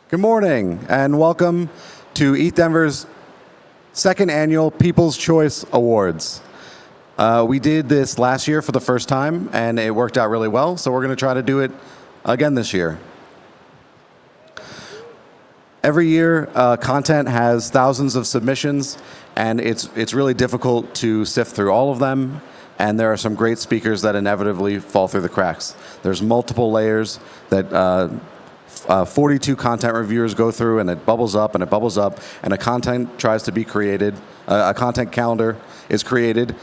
Good morning, and welcome to ETHDenver's second annual People's Choice Awards. We did this last year for the first time, and it worked out really well, so we're going to try to do it again this year. Every year, content has thousands of submissions, and it's really difficult to sift through all of them, and there are some great speakers that inevitably fall through the cracks. There's multiple layers that 42 content reviewers go through, and it bubbles up and it bubbles up, and a content tries to be created, a content calendar is created.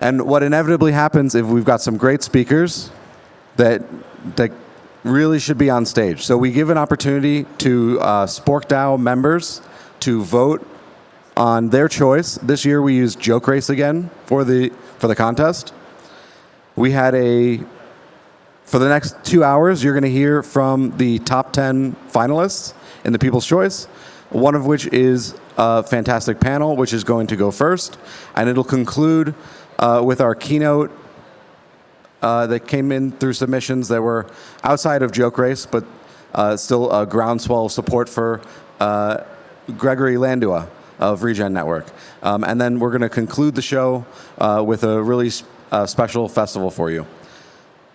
And what inevitably happens if we've got some great speakers that really should be on stage. So we give an opportunity to SporkDAO members to vote on their choice. This year we used Joke Race again for the contest. We had for the next 2 hours, you're going to hear from the top 10 finalists in the People's Choice, one of which is a fantastic panel, which is going to go first. And it'll conclude with our keynote that came in through submissions that were outside of Joke Race, but still a groundswell of support for Gregory Landua of Regen Network. And then we're going to conclude the show with a really special festival for you.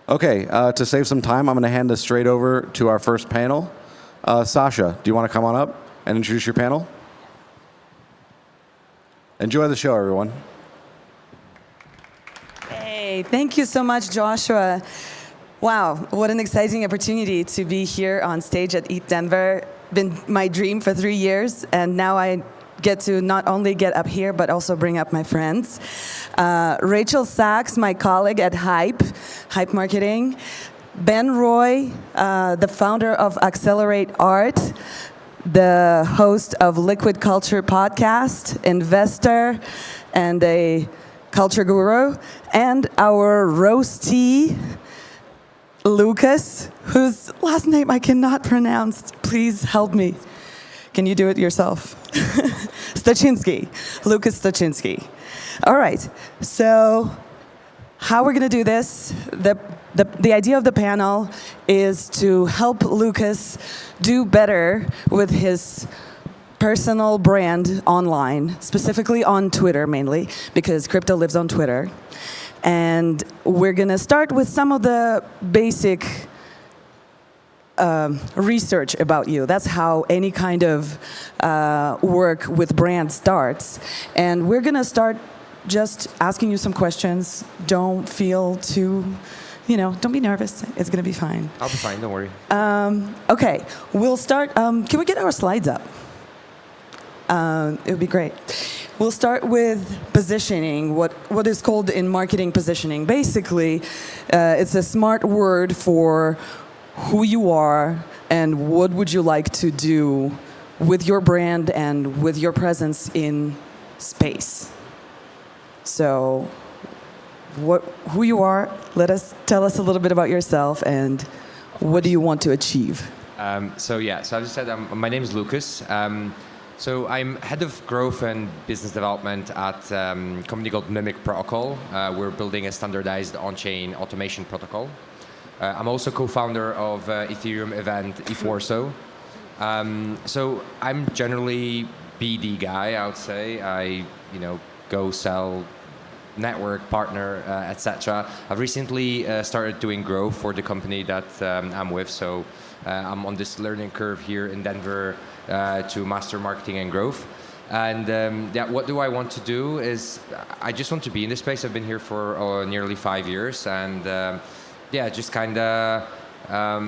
Okay, to save some time, I'm going to hand this straight over to our first panel. Sasha, do you want to come on up and introduce your panel? Enjoy the show, everyone. Hey, thank you so much, Joshua. Wow, what an exciting opportunity to be here on stage at ETHDenver. Been my dream for 3 years, and now I get to not only get up here, but also bring up my friends. Rachel Sachs, my colleague at Hype Marketing. Ben Roy, the founder of Accelerate Art, the host of Liquid Culture podcast, investor, and a culture guru. And our roastee, Lucas, whose last name I cannot pronounce. Please help me. Can you do it yourself? Stachinsky, Lucas Stachinsky. All right, so how we're going to do this, the idea of the panel is to help Lucas do better with his personal brand online, specifically on Twitter mainly, because crypto lives on Twitter. And we're going to start with some of the basic research about you. That's how any kind of work with brand starts. And we're going to start just asking you some questions. Don't feel too, don't be nervous. It's going to be fine. I'll be fine, don't worry. Okay, we'll start. Can we get our slides up? It would be great. We'll start with positioning, what is called in marketing positioning. Basically, it's a smart word for who you are and what would you like to do with your brand and with your presence in space. So who you are, tell us a little bit about yourself and what do you want to achieve? So as I said, my name is Lucas. So I'm head of growth and business development at a company called Mimic Protocol. We're building a standardized on-chain automation protocol. I'm also co-founder of Ethereum event ETHWarso. So I'm generally BD guy, I would say. I go sell, network, partner, etc. I've recently started doing growth for the company that I'm with. So I'm on this learning curve here in Denver to master marketing and growth. And what do I want to do is I just want to be in this space. I've been here for nearly 5 years, and just kind of, I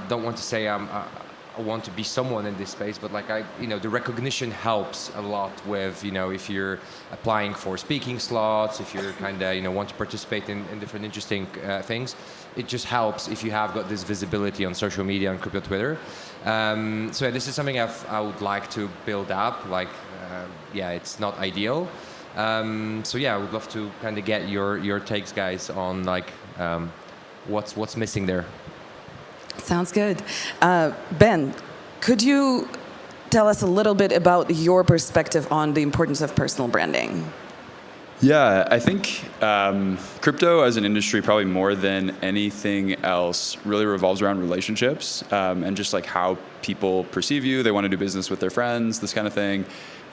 don't want to say I want to be someone in this space, but the recognition helps a lot with, if you're applying for speaking slots, if you're kind of, want to participate in different interesting things. It just helps if you have got this visibility on social media and crypto Twitter. So this is something I would like to build up. It's not ideal. I would love to kind of get your takes, guys, on what's missing there. Sounds good. Ben, could you tell us a little bit about your perspective on the importance of personal branding? Yeah, I think crypto as an industry, probably more than anything else, really revolves around relationships and just like how people perceive you. They want to do business with their friends, this kind of thing.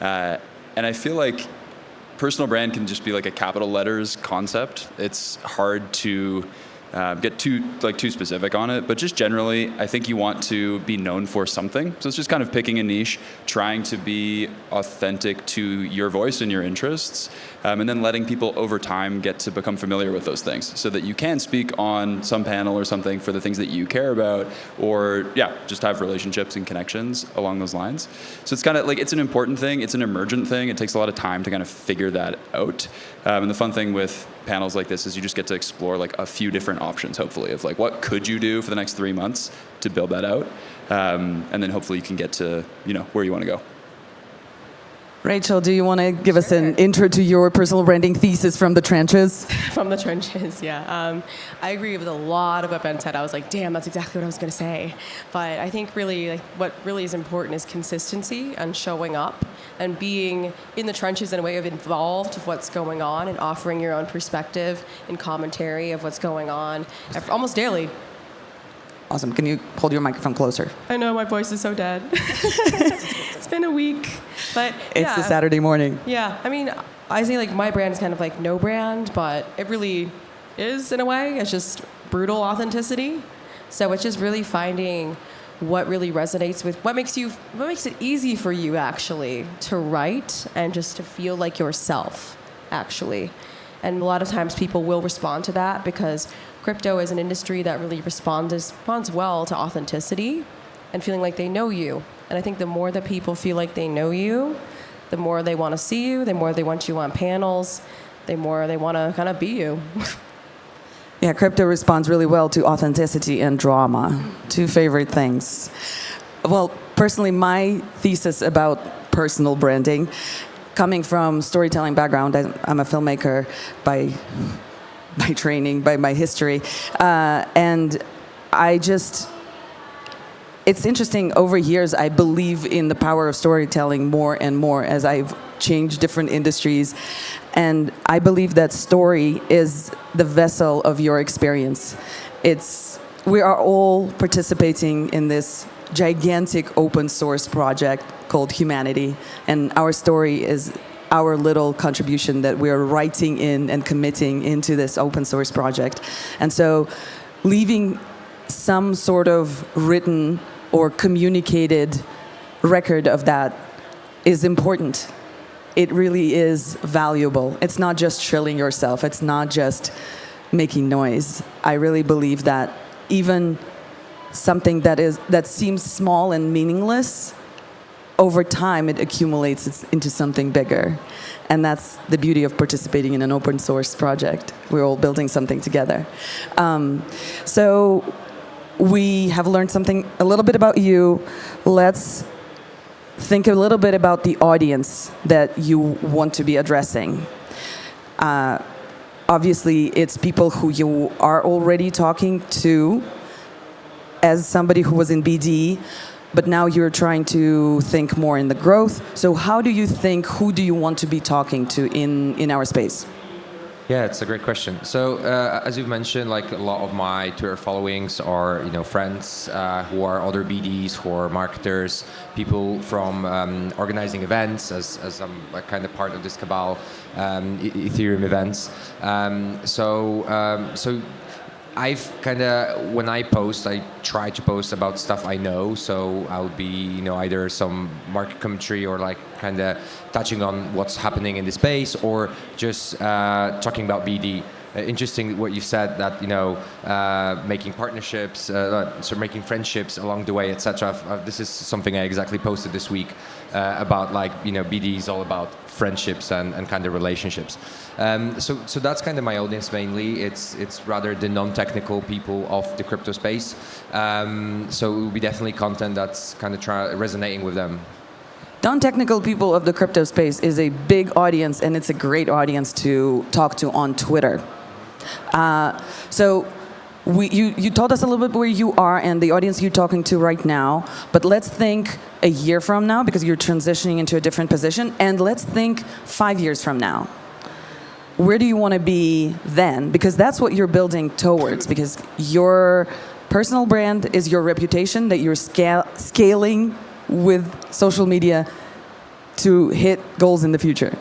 And I feel like personal brand can just be like a capital letters concept. It's hard to get too specific on it, but just generally, I think you want to be known for something. So it's just kind of picking a niche, trying to be authentic to your voice and your interests, and then letting people over time get to become familiar with those things, so that you can speak on some panel or something for the things that you care about, or just have relationships and connections along those lines. So it's kind of like, it's an important thing. It's an emergent thing. It takes a lot of time to kind of figure that out. And the fun thing with panels like this is you just get to explore like a few different options, hopefully, of like what could you do for the next 3 months to build that out, and then hopefully you can get to where you want to go. Rachel, do you want to give us an intro to your personal branding thesis from the trenches? From the trenches, yeah. I agree with a lot of what Ben said. I was like, damn, that's exactly what I was going to say. But I think really, like, what really is important is consistency and showing up and being in the trenches in a way of involved with what's going on and offering your own perspective and commentary of what's going on almost daily. Awesome. Can you hold your microphone closer? I know my voice is so dead. It's been a week, but It's the Saturday morning. Yeah, I mean, I say like my brand is kind of like no brand, but it really is in a way. It's just brutal authenticity. So it's just really finding what really resonates with what makes it easy for you actually to write and just to feel like yourself actually. And a lot of times people will respond to that because crypto is an industry that really responds well to authenticity and feeling like they know you. And I think the more that people feel like they know you, the more they want to see you, the more they want you on panels, the more they want to kind of be you. Yeah, crypto responds really well to authenticity and drama, two favorite things. Well, personally, my thesis about personal branding, coming from storytelling background, I'm a filmmaker by training, by my history, and it's interesting, over years I believe in the power of storytelling more and more as I've changed different industries, and I believe that story is the vessel of your experience. We are all participating in this gigantic open source project called humanity, and our story is our little contribution that we're writing in and committing into this open source project. And so leaving some sort of written or communicated record of that is important. It really is valuable. It's not just shrilling yourself. It's not just making noise. I really believe that even something that seems small and meaningless, over time it accumulates into something bigger. And that's the beauty of participating in an open source project. We're all building something together. So we have learned a little bit about you. Let's think a little bit about the audience that you want to be addressing. Obviously, it's people who you are already talking to as somebody who was in BD, but now you're trying to think more in the growth. So how do you think, who do you want to be talking to in our space? Yeah, it's a great question. So as you've mentioned, like a lot of my Twitter followings are friends who are other BDs, who are marketers, people from organizing events, as I'm a kind of part of this cabal, Ethereum events. So I've kind of, when I post, I try to post about stuff I know. So I would be, either some market commentary or like kind of touching on what's happening in the space, or just talking about BD. Interesting what you said, that making partnerships, so making friendships along the way, etc. This is something I exactly posted this week about, like, BD is all about friendships and kind of relationships. So that's kind of my audience mainly. It's rather the non-technical people of the crypto space. So it will be definitely content that's kind of resonating with them. Non-technical people of the crypto space is a big audience, and it's a great audience to talk to on Twitter. So you told us a little bit where you are and the audience you're talking to right now, but let's think a year from now, because you're transitioning into a different position, and let's think 5 years from now. where do you want to be then? Because that's what you're building towards, because your personal brand is your reputation that you're scaling with social media to hit goals in the future.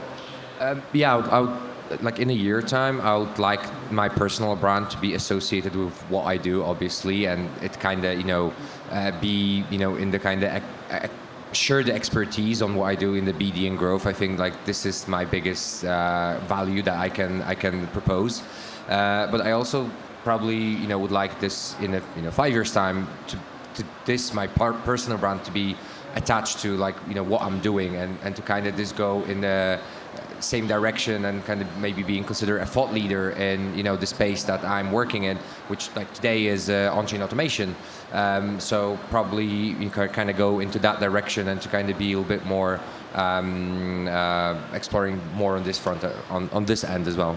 Yeah, I would, like in a year time, I would like my personal brand to be associated with what I do, obviously, and it kind of, be, in the kind of share the expertise on what I do in the BD and growth. I think like this is my biggest value that I can propose. But I also probably, would like this in a 5 years time to this my personal brand to be attached to like what I'm doing and to kind of just go in the same direction and kind of maybe being considered a thought leader in the space that I'm working in, which like today is on-chain automation. So probably you can kind of go into that direction and to kind of be a little bit more exploring more on this front on this end as well.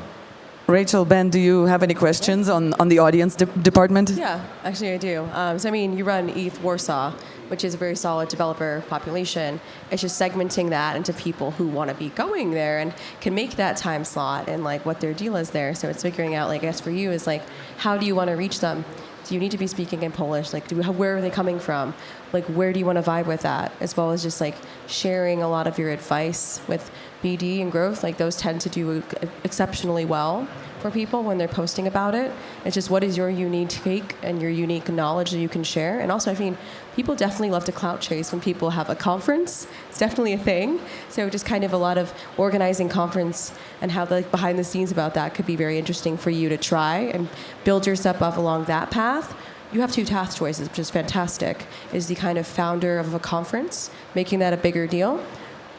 Rachel, Ben, do you have any questions on the audience department? Yeah, actually I do. So I mean, you run ETH Warsaw, which is a very solid developer population. It's just segmenting that into people who want to be going there and can make that time slot and like what their deal is there. So it's figuring out, like, I guess for you is like, how do you want to reach them? Do you need to be speaking in Polish? Like, where are they coming from? Like, where do you want to vibe with that? As well as just like sharing a lot of your advice with BD and growth. Like those tend to do exceptionally well for people when they're posting about it. It's just what is your unique take and your unique knowledge that you can share. And also, I mean, people definitely love to clout chase when people have a conference. It's definitely a thing. So just kind of a lot of organizing conference and how the behind the scenes about that could be very interesting for you to try and build yourself up along that path. You have two task choices, which is fantastic. Is the kind of founder of a conference, making that a bigger deal?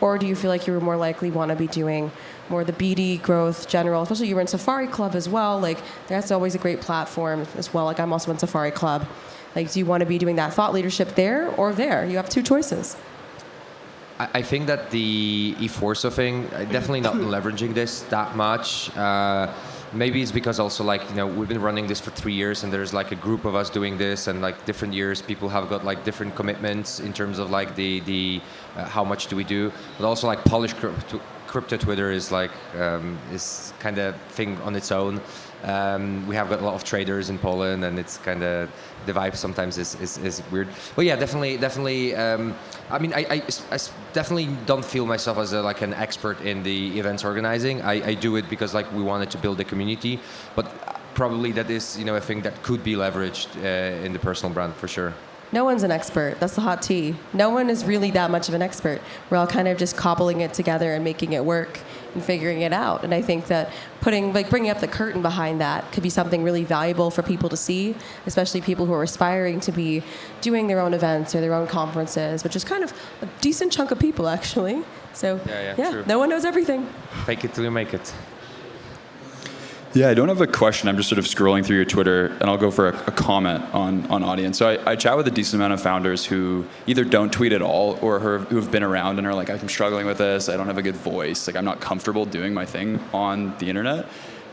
Or do you feel like you would more likely want to be doing more the BD growth general, especially you were in Safari Club as well. Like that's always a great platform as well. Like I'm also in Safari Club. Like, do you want to be doing that thought leadership there or there? You have two choices. I think that the E-Forza thing, definitely not leveraging this that much. Maybe it's because also like, we've been running this for 3 years and there's like a group of us doing this and like different years people have got like different commitments in terms of like the how much do we do, but also like Polish crypto Twitter is like is kind of thing on its own. We have got a lot of traders in Poland and it's kind of the vibe sometimes is weird. But yeah, definitely. I mean, I definitely don't feel myself as like an expert in the events organizing. I do it because like we wanted to build a community, but probably that is a thing that could be leveraged in the personal brand for sure. No one's an expert. That's the hot tea. No one is really that much of an expert. We're all kind of just cobbling it together and making it work and figuring it out. And I think that bringing up the curtain behind that could be something really valuable for people to see, especially people who are aspiring to be doing their own events or their own conferences, which is kind of a decent chunk of people, actually. So, true. No one knows everything. Fake it till you make it. Yeah, I don't have a question. I'm just sort of scrolling through your Twitter, and I'll go for a comment on audience. So I chat with a decent amount of founders who either don't tweet at all or who have been around and are like, I'm struggling with this. I don't have a good voice. Like, I'm not comfortable doing my thing on the internet.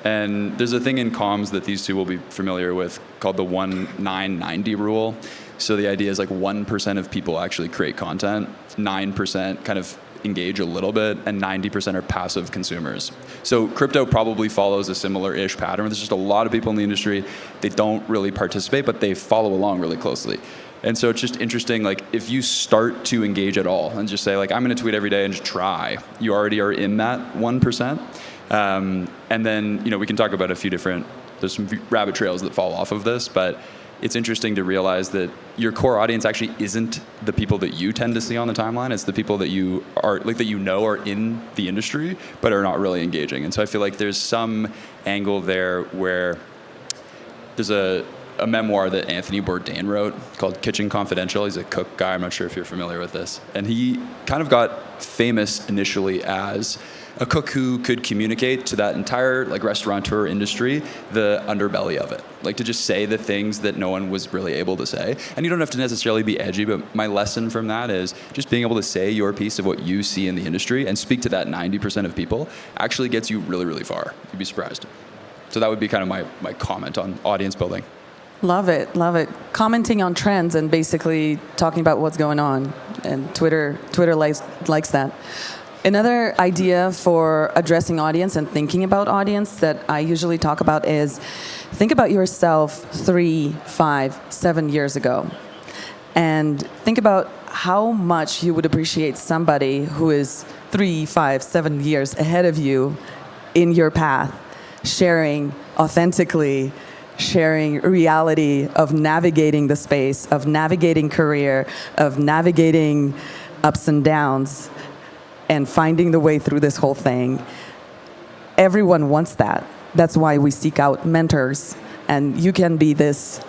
And there's a thing in comms that these two will be familiar with called the 1-9-90 rule. So the idea is like 1% of people actually create content, 9% kind of engage a little bit, and 90% are passive consumers. So crypto probably follows a similar-ish pattern. There's just a lot of people in the industry, they don't really participate, but they follow along really closely. And so it's just interesting, like if you start to engage at all and just say like, I'm gonna tweet every day and just try, you already are in that 1%. And then, we can talk about a few different, there's some rabbit trails that fall off of this, but it's interesting to realize that your core audience actually isn't the people that you tend to see on the timeline. It's the people that you are like are in the industry, but are not really engaging. And so I feel like there's some angle there where there's a memoir that Anthony Bourdain wrote called Kitchen Confidential. He's a cook guy. I'm not sure if you're familiar with this. And he kind of got famous initially as a cook who could communicate to that entire like restaurateur industry the underbelly of it, like to just say the things that no one was really able to say. And you don't have to necessarily be edgy, but my lesson from that is just being able to say your piece of what you see in the industry and speak to that 90% of people actually gets you really, really far. You'd be surprised. So that would be kind of my comment on audience building. Love it, love it. Commenting on trends and basically talking about what's going on, and Twitter likes that. Another idea for addressing audience and thinking about audience that I usually talk about is think about yourself 3, 5, 7 years ago. And think about how much you would appreciate somebody who is 3, 5, 7 years ahead of you in your path, sharing authentically, sharing reality of navigating the space, of navigating career, of navigating ups and downs, and finding the way through this whole thing. Everyone wants that. That's why we seek out mentors. And you can be this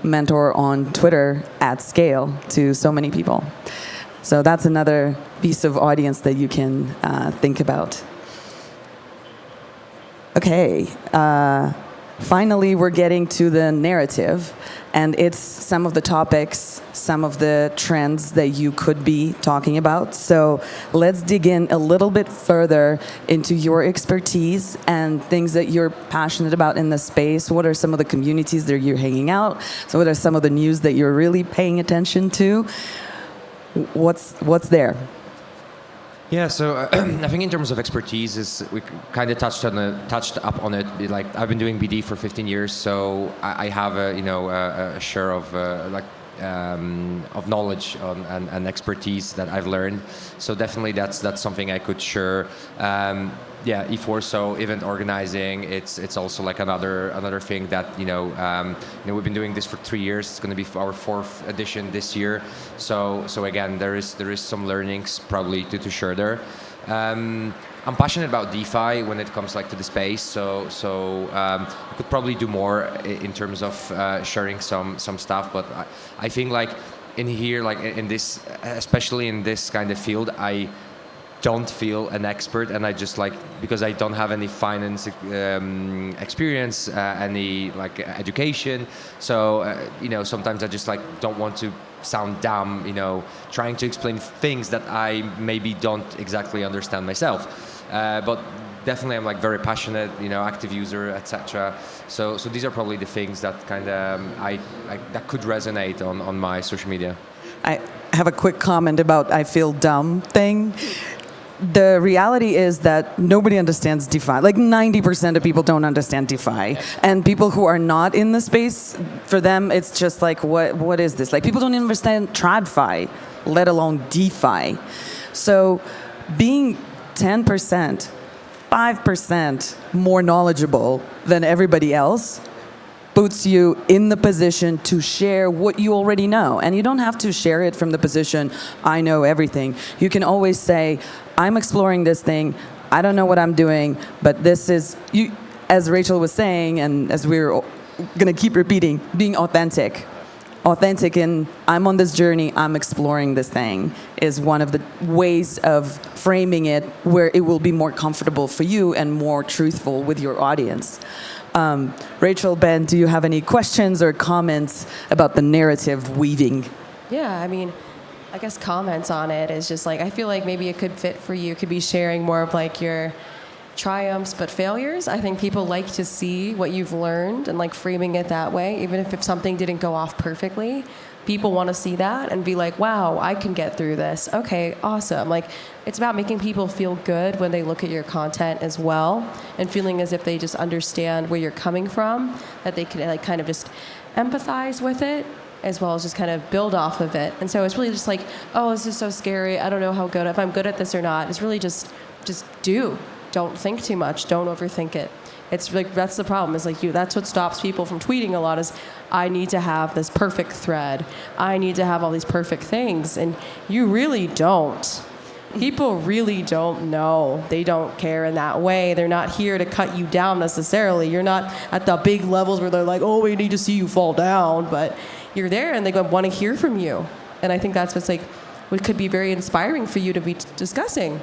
mentor on Twitter at scale to so many people. So that's another piece of audience that you can think about. Okay. Finally, we're getting to the narrative, and it's some of the topics, some of the trends that you could be talking about. So let's dig in a little bit further into your expertise and things that you're passionate about in the space. What are some of the communities that you're hanging out? So what are some of the news that you're really paying attention to? What's there? Yeah, so I think in terms of expertise, we kind of touched up on it. Like I've been doing BD for 15 years, so I have a share of knowledge and expertise that I've learned. So definitely that's something I could share. E4, so event organizing, it's also like another thing that we've been doing this for 3 years. It's going to be our 4th edition this year. So again, there is some learnings probably to share there. I'm passionate about DeFi when it comes like to the space. So I could probably do more in terms of sharing some stuff. But I think like in here, like in this, especially in this kind of field, I don't feel an expert, and I just because I don't have any finance experience, any education. So sometimes I just don't want to sound dumb, trying to explain things that I maybe don't exactly understand myself. But definitely I'm very passionate, active user, etc. So these are probably the things that kind of that could resonate on my social media. I have a quick comment about I feel dumb thing. The reality is that nobody understands DeFi. 90% of people don't understand DeFi. And people who are not in the space, for them, it's just what is this? People don't understand TradFi, let alone DeFi. So being 10%, 5% more knowledgeable than everybody else puts you in the position to share what you already know. And you don't have to share it from the position, I know everything. You can always say, I'm exploring this thing, I don't know what I'm doing, but this is, you, as Rachel was saying, and as we're gonna keep repeating, being authentic. Authentic in, I'm on this journey, I'm exploring this thing, is one of the ways of framing it where it will be more comfortable for you and more truthful with your audience. Rachel, Ben, do you have any questions or comments about the narrative weaving? Yeah, I mean, I guess comments on it is just I feel like maybe it could fit for you. It could be sharing more of your triumphs but failures. I think people like to see what you've learned and framing it that way, even if something didn't go off perfectly. People want to see that and be wow, I can get through this. Okay, awesome. It's about making people feel good when they look at your content as well, and feeling as if they just understand where you're coming from, that they can kind of just empathize with it, as well as just kind of build off of it. And so it's really just oh, this is so scary. I don't know if I'm good at this or not. It's really just do. Don't think too much. Don't overthink it. It's that's the problem. Is that's what stops people from tweeting a lot. Is I need to have this perfect thread. I need to have all these perfect things, and you really don't. People really don't know. They don't care in that way. They're not here to cut you down necessarily. You're not at the big levels where they're oh, we need to see you fall down, but you're there and they want to hear from you. And I think that's what's what could be very inspiring for you to be discussing.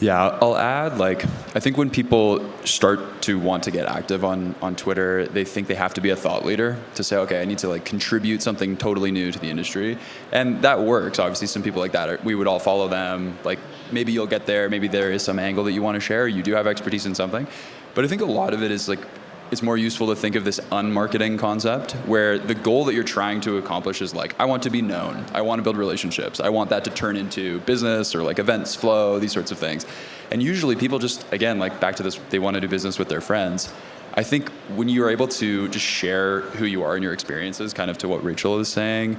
Yeah, I'll add, I think when people start to want to get active on Twitter, they think they have to be a thought leader to say, okay, I need to contribute something totally new to the industry. And that works. Obviously, some people like that, we would all follow them. Maybe you'll get there. Maybe there is some angle that you want to share. You do have expertise in something. But I think a lot of it is it's more useful to think of this unmarketing concept where the goal that you're trying to accomplish is like, I want to be known. I want to build relationships. I want that to turn into business or like events flow, these sorts of things. And usually people just, again, like back to this, they want to do business with their friends. I think when you are able to just share who you are and your experiences, kind of to what Rachel is saying,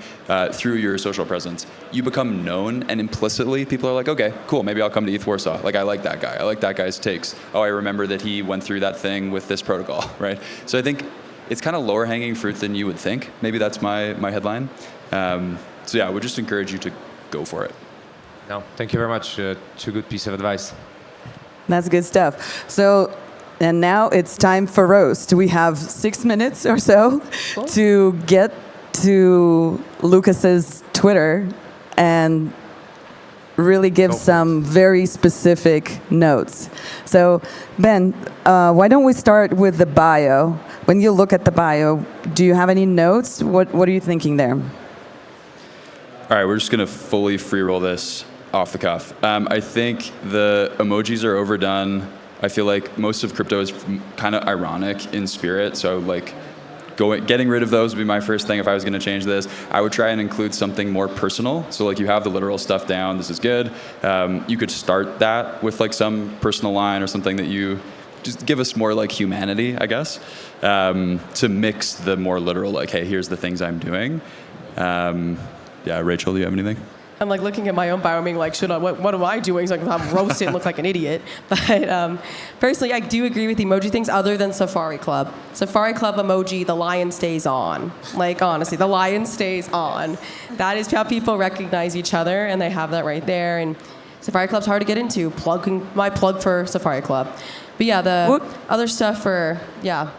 through your social presence, you become known, and implicitly people are like, okay, cool, maybe I'll come to ETH Warsaw. Like, I like that guy. I like that guy's takes. Oh, I remember that he went through that thing with this protocol, right? So I think it's kind of lower hanging fruit than you would think. Maybe that's my headline. So yeah, I would just encourage you to go for it. No, thank you very much. Two good piece of advice. That's good stuff. So, and now it's time for roast. We have 6 minutes or so to get to Lucas's Twitter and really give some very specific notes. So, Ben, why don't we start with the bio? When you look at the bio, do you have any notes? What are you thinking there? All right, we're just going to fully free roll this off the cuff. I think the emojis are overdone. I feel like most of crypto is kind of ironic in spirit, so like getting rid of those would be my first thing if I was going to change this. I would try and include something more personal. So like you have the literal stuff down, this is good. You could start that with like some personal line or something that you just give us more like humanity, I guess, to mix the more literal, like, hey, here's the things I'm doing. Yeah, Rachel, do you have anything? I'm like looking at my own bio, being like, what am I doing? It's like I'm roasted and look like an idiot. But personally, I do agree with emoji things other than Safari Club. Safari Club emoji, the lion stays on. Like, honestly, the lion stays on. That is how people recognize each other, and they have that right there. And Safari Club's hard to get into. My plug for Safari Club. But yeah, the other stuff for, yeah.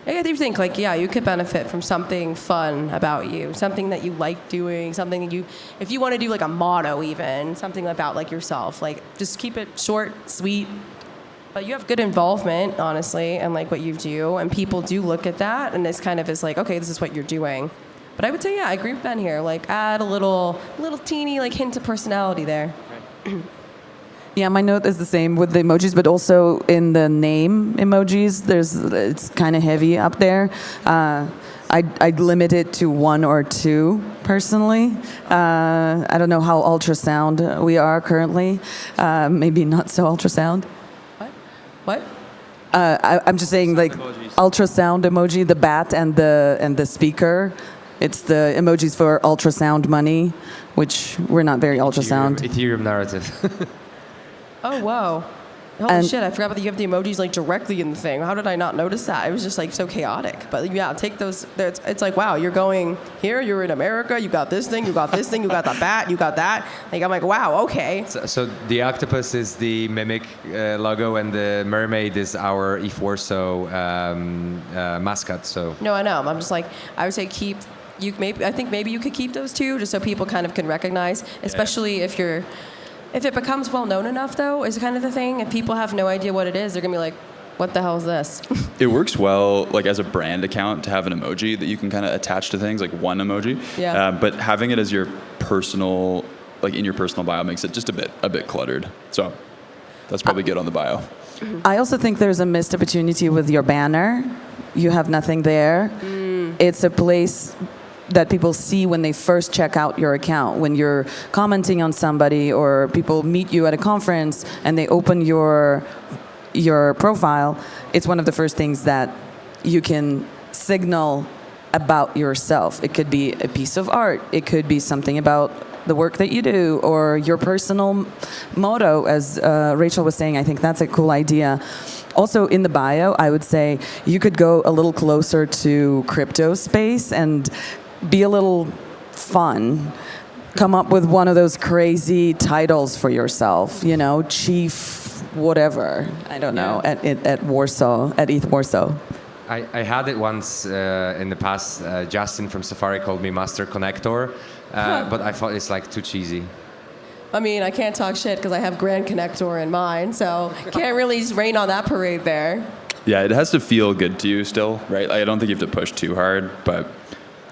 I do think, like, yeah, you could benefit from something fun about you, something that you like doing, something that if you want to do, like, a motto even, something about, like, yourself. Like, just keep it short, sweet. But you have good involvement, honestly, and, like, what you do. And people do look at that, and this kind of is like, okay, this is what you're doing. But I would say, yeah, I agree with Ben here. Like, add a little teeny, like, hint of personality there. Right. Yeah, my note is the same with the emojis, but also in the name emojis, it's kind of heavy up there. I'd limit it to 1 or 2 personally. I don't know how ultrasound we are currently. Maybe not so ultrasound. What? I'm just saying, like, ultrasound emoji, the bat and the speaker. It's the emojis for ultrasound money, which we're not very ultrasound. Ethereum narrative. Oh, whoa. Holy shit, I forgot that you have the emojis like directly in the thing. How did I not notice that? It was just like so chaotic. But yeah, take those. It's like, wow, you're going here, you're in America, you got this thing, you got this thing, you got the bat, you got that. Like, I'm like, wow, okay. So the octopus is the Mimic logo, and the mermaid is our ETH Warsaw mascot. So No, I know. I'm just like, I would say I think maybe you could keep those two just so people kind of can recognize, especially if it becomes well known enough, though, is kind of the thing. If people have no idea what it is, they're gonna be like, what the hell is this? It works well, like as a brand account, to have an emoji that you can kind of attach to things, like one emoji. Yeah. But having it as your personal, like in your personal bio, makes it just a bit cluttered. So that's probably good on the bio. I also think there's a missed opportunity with your banner. You have nothing there. It's a place that people see when they first check out your account. When you're commenting on somebody or people meet you at a conference and they open your profile, it's one of the first things that you can signal about yourself. It could be a piece of art. It could be something about the work that you do or your personal motto, as Rachel was saying. I think that's a cool idea. Also, in the bio, I would say you could go a little closer to crypto space and be a little fun. Come up with one of those crazy titles for yourself, you know, chief whatever. I don't know, at Warsaw, at ETH Warsaw. I had it once in the past. Justin from Safari called me Master Connector, but I thought it's like too cheesy. I mean, I can't talk shit because I have Grand Connector in mind, so can't really rain on that parade there. Yeah, it has to feel good to you still, right? I don't think you have to push too hard, but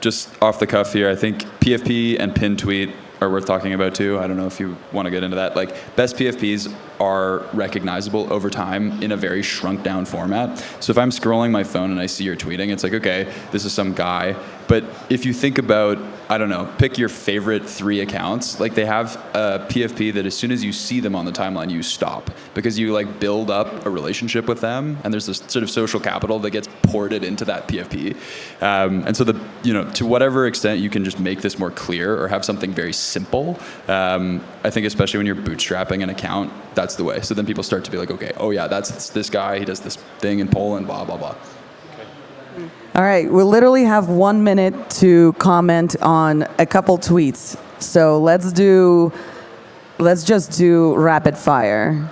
just off the cuff here, I think PFP and pin tweet are worth talking about too. I don't know if you want to get into that. Like, best PFPs are recognizable over time in a very shrunk down format. So if I'm scrolling my phone and I see you're tweeting, it's like, okay, this is some guy. But if you think about, I don't know, pick your favorite 3 accounts. Like, they have a PFP that as soon as you see them on the timeline, you stop, because you like build up a relationship with them, and there's this sort of social capital that gets ported into that PFP. And so to whatever extent you can just make this more clear or have something very simple, I think especially when you're bootstrapping an account, that's the way. So then people start to be like, okay, oh yeah, that's this guy, he does this thing in Poland, blah, blah, blah. All right, we literally have 1 minute to comment on a couple tweets. So let's just do rapid fire.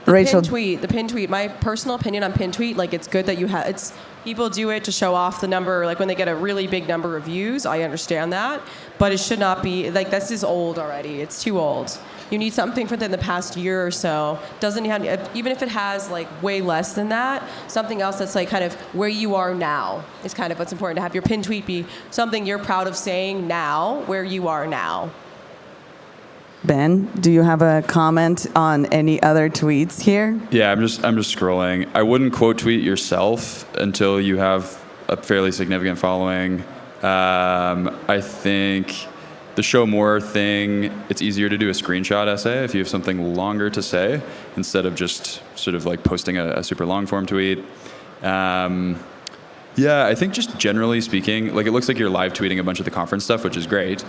Rachel, The pin tweet. My personal opinion on pin tweet, like, it's good that you have. It's people do it to show off the number. Like, when they get a really big number of views, I understand that, but it should not be like, this is old already. It's too old. You need something within the past year or so. Doesn't have, even if it has like way less than that, something else that's like kind of where you are now is kind of what's important. To have your pin tweet be something you're proud of saying now, where you are now. Ben, do you have a comment on any other tweets here? Yeah, I'm just scrolling. I wouldn't quote tweet yourself until you have a fairly significant following. I think the show more thing, it's easier to do a screenshot essay if you have something longer to say instead of just sort of like posting a super long form tweet. Yeah, I think just generally speaking, like, it looks like you're live tweeting a bunch of the conference stuff, which is great.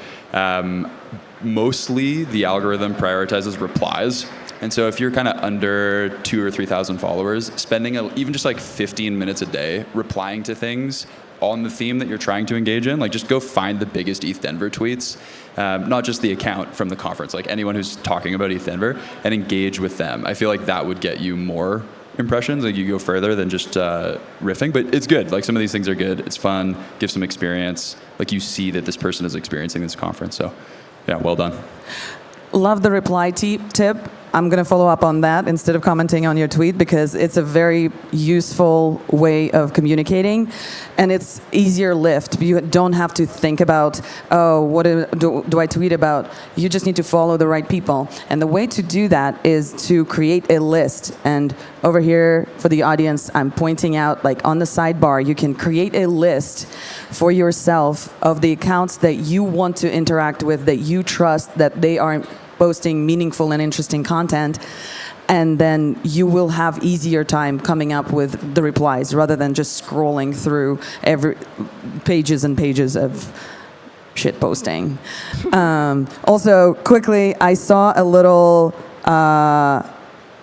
Mostly the algorithm prioritizes replies. And so if you're kind of under 2,000 or 3,000 followers, spending even just like 15 minutes a day replying to things on the theme that you're trying to engage in, like, just go find the biggest ETHDenver tweets, not just the account from the conference, like anyone who's talking about ETHDenver, and engage with them. I feel like that would get you more impressions. Like, you go further than just riffing, but it's good. Like, some of these things are good. It's fun, give some experience. Like, you see that this person is experiencing this conference. So yeah, well done. Love the reply tip. I'm going to follow up on that instead of commenting on your tweet, because it's a very useful way of communicating, and it's easier lift. You don't have to think about, oh, what do I tweet about? You just need to follow the right people. And the way to do that is to create a list. And over here for the audience, I'm pointing out, like, on the sidebar, you can create a list for yourself of the accounts that you want to interact with, that you trust, that they are posting meaningful and interesting content, and then you will have easier time coming up with the replies rather than just scrolling through every pages and pages of shit posting. Also, quickly, I saw a little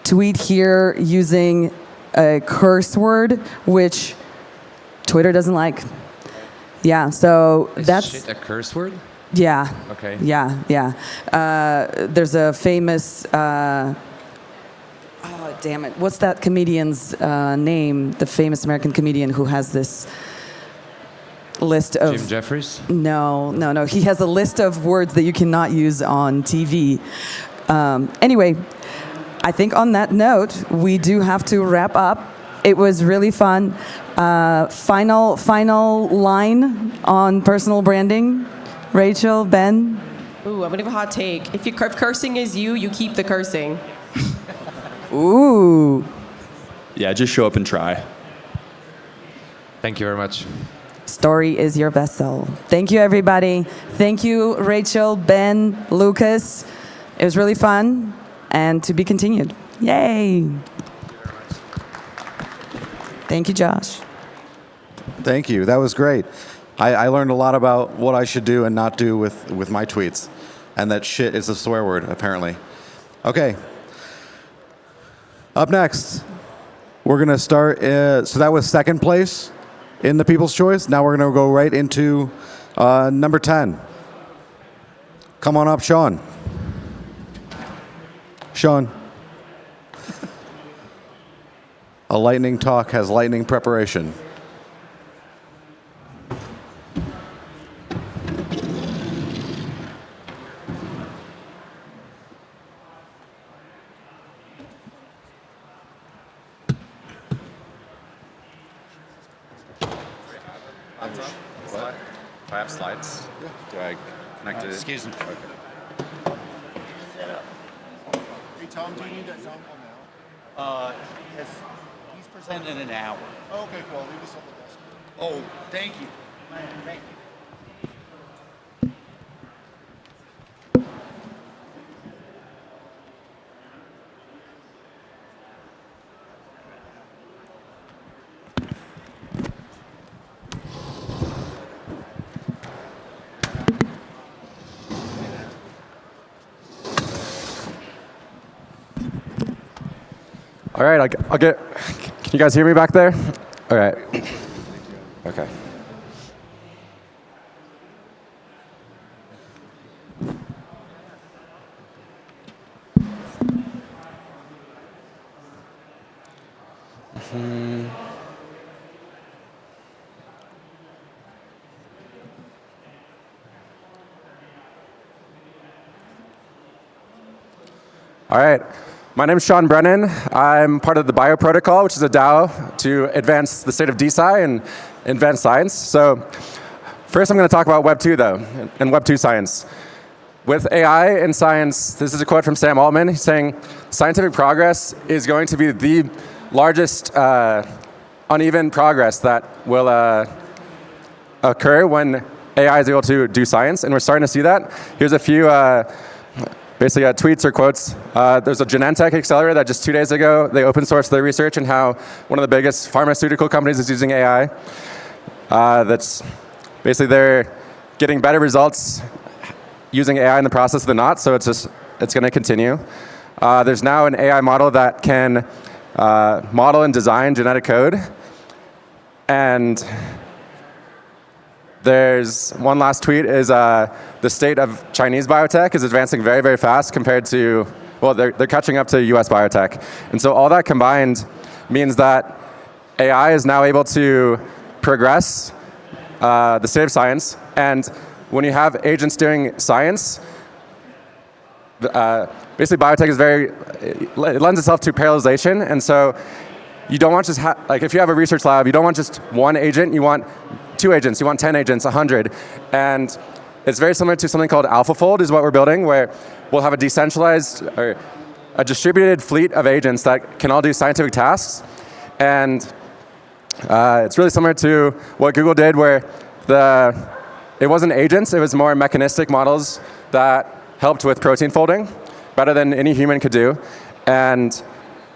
tweet here using a curse word, which Twitter doesn't like. Yeah, so that's shit a curse word? Yeah. Okay. Yeah. There's a famous. Oh, damn it! What's that comedian's name? The famous American comedian who has this list of. Jim Jeffries? No. He has a list of words that you cannot use on TV. Anyway, I think on that note, we do have to wrap up. It was really fun. Final line on personal branding. Rachel, Ben? Ooh, I'm gonna give a hot take. If cursing is you keep the cursing. Ooh. Yeah, just show up and try. Thank you very much. Story is your vessel. Thank you, everybody. Thank you, Rachel, Ben, Lucas. It was really fun, and to be continued. Yay. Thank you, Josh. Thank you. That was great. I learned a lot about what I should do and not do with my tweets. And that shit is a swear word, apparently. Okay. Up next, we're going to start. So that was second place in the People's Choice. Now we're going to go right into number 10. Come on up, Sean. Sean. A lightning talk has lightning preparation. I have slides. Yeah. Do I connected. Excuse me. Hey, Tom, do you need that Zoom call now? Yes, he's presenting in an hour. Okay, cool. Leave this on the desk. Oh, thank you. Man, thank you. All right, I'll get. Can you guys hear me back there? All right. Okay. All right. My name is Sean Brennan. I'm part of the Bio Protocol, which is a DAO to advance the state of DeSci and advance science. So first I'm going to talk about Web 2, though, and Web 2 science. With AI and science, this is a quote from Sam Altman. He's saying, scientific progress is going to be the largest uneven progress that will occur when AI is able to do science, and we're starting to see that. Here's a few basically tweets or quotes. There's a Genentech accelerator that just 2 days ago, they open sourced their research and how one of the biggest pharmaceutical companies is using AI. That's basically they're getting better results using AI in the process than not, so it's going to continue. There's now an AI model that can model and design genetic code. And there's one last tweet is the state of Chinese biotech is advancing very, very fast compared to, well, they're catching up to US biotech. And so all that combined means that AI is now able to progress the state of science. And when you have agents doing science, basically biotech is it lends itself to parallelization. And so you don't want just like if you have a research lab, you don't want just one agent, you want 2 agents, you want 10 agents, 100. And it's very similar to something called AlphaFold is what we're building, where we'll have a decentralized or a distributed fleet of agents that can all do scientific tasks. And it's really similar to what Google did, where it wasn't agents, it was more mechanistic models that helped with protein folding, better than any human could do. And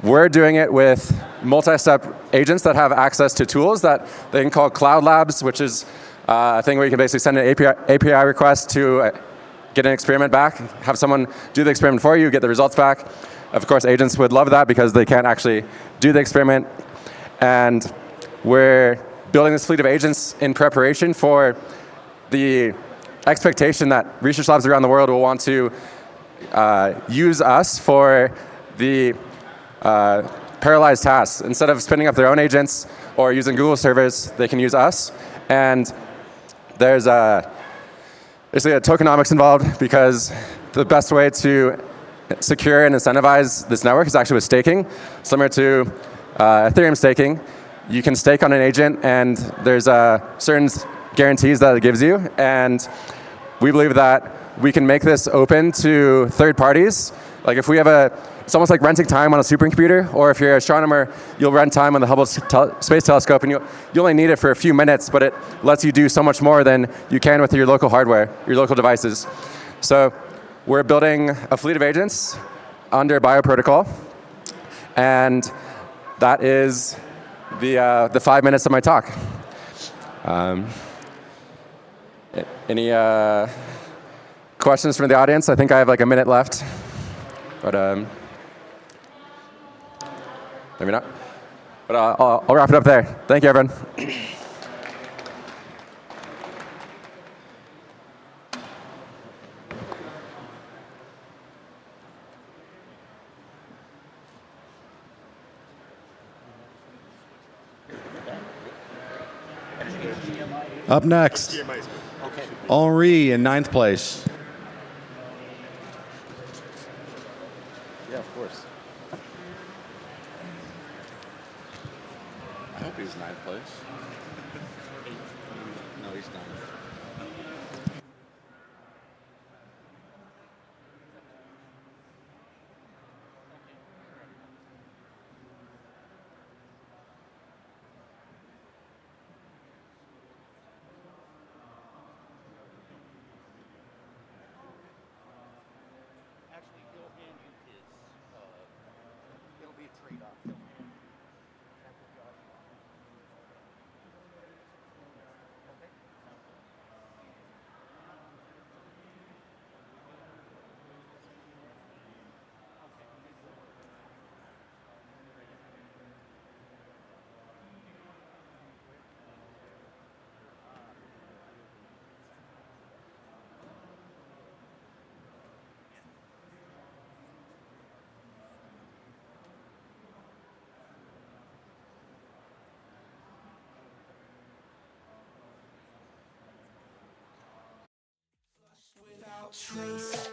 we're doing it with multi-step agents that have access to tools that they can call Cloud Labs, which is a thing where you can basically send an API request to get an experiment back, have someone do the experiment for you, get the results back. Of course, agents would love that because they can't actually do the experiment. And we're building this fleet of agents in preparation for the expectation that research labs around the world will want to use us for the parallelized tasks. Instead of spinning up their own agents or using Google servers, they can use us. And there's basically a tokenomics involved because the best way to secure and incentivize this network is actually with staking, similar to Ethereum staking. You can stake on an agent, and there's certain guarantees that it gives you. And we believe that we can make this open to third parties. Like if we have it's almost like renting time on a supercomputer, or if you're an astronomer, you'll rent time on the Hubble Space Telescope, and you only need it for a few minutes, but it lets you do so much more than you can with your local hardware, your local devices. So we're building a fleet of agents under Bio Protocol, and that is the 5 minutes of my talk. Any questions from the audience? I think I have like a minute left, but maybe not. But I'll wrap it up there. Thank you, everyone. Up next, Henri in 9th place. Yeah, of course. I hope he's 9th place. No, he's 9th. be a trade-off. without trace.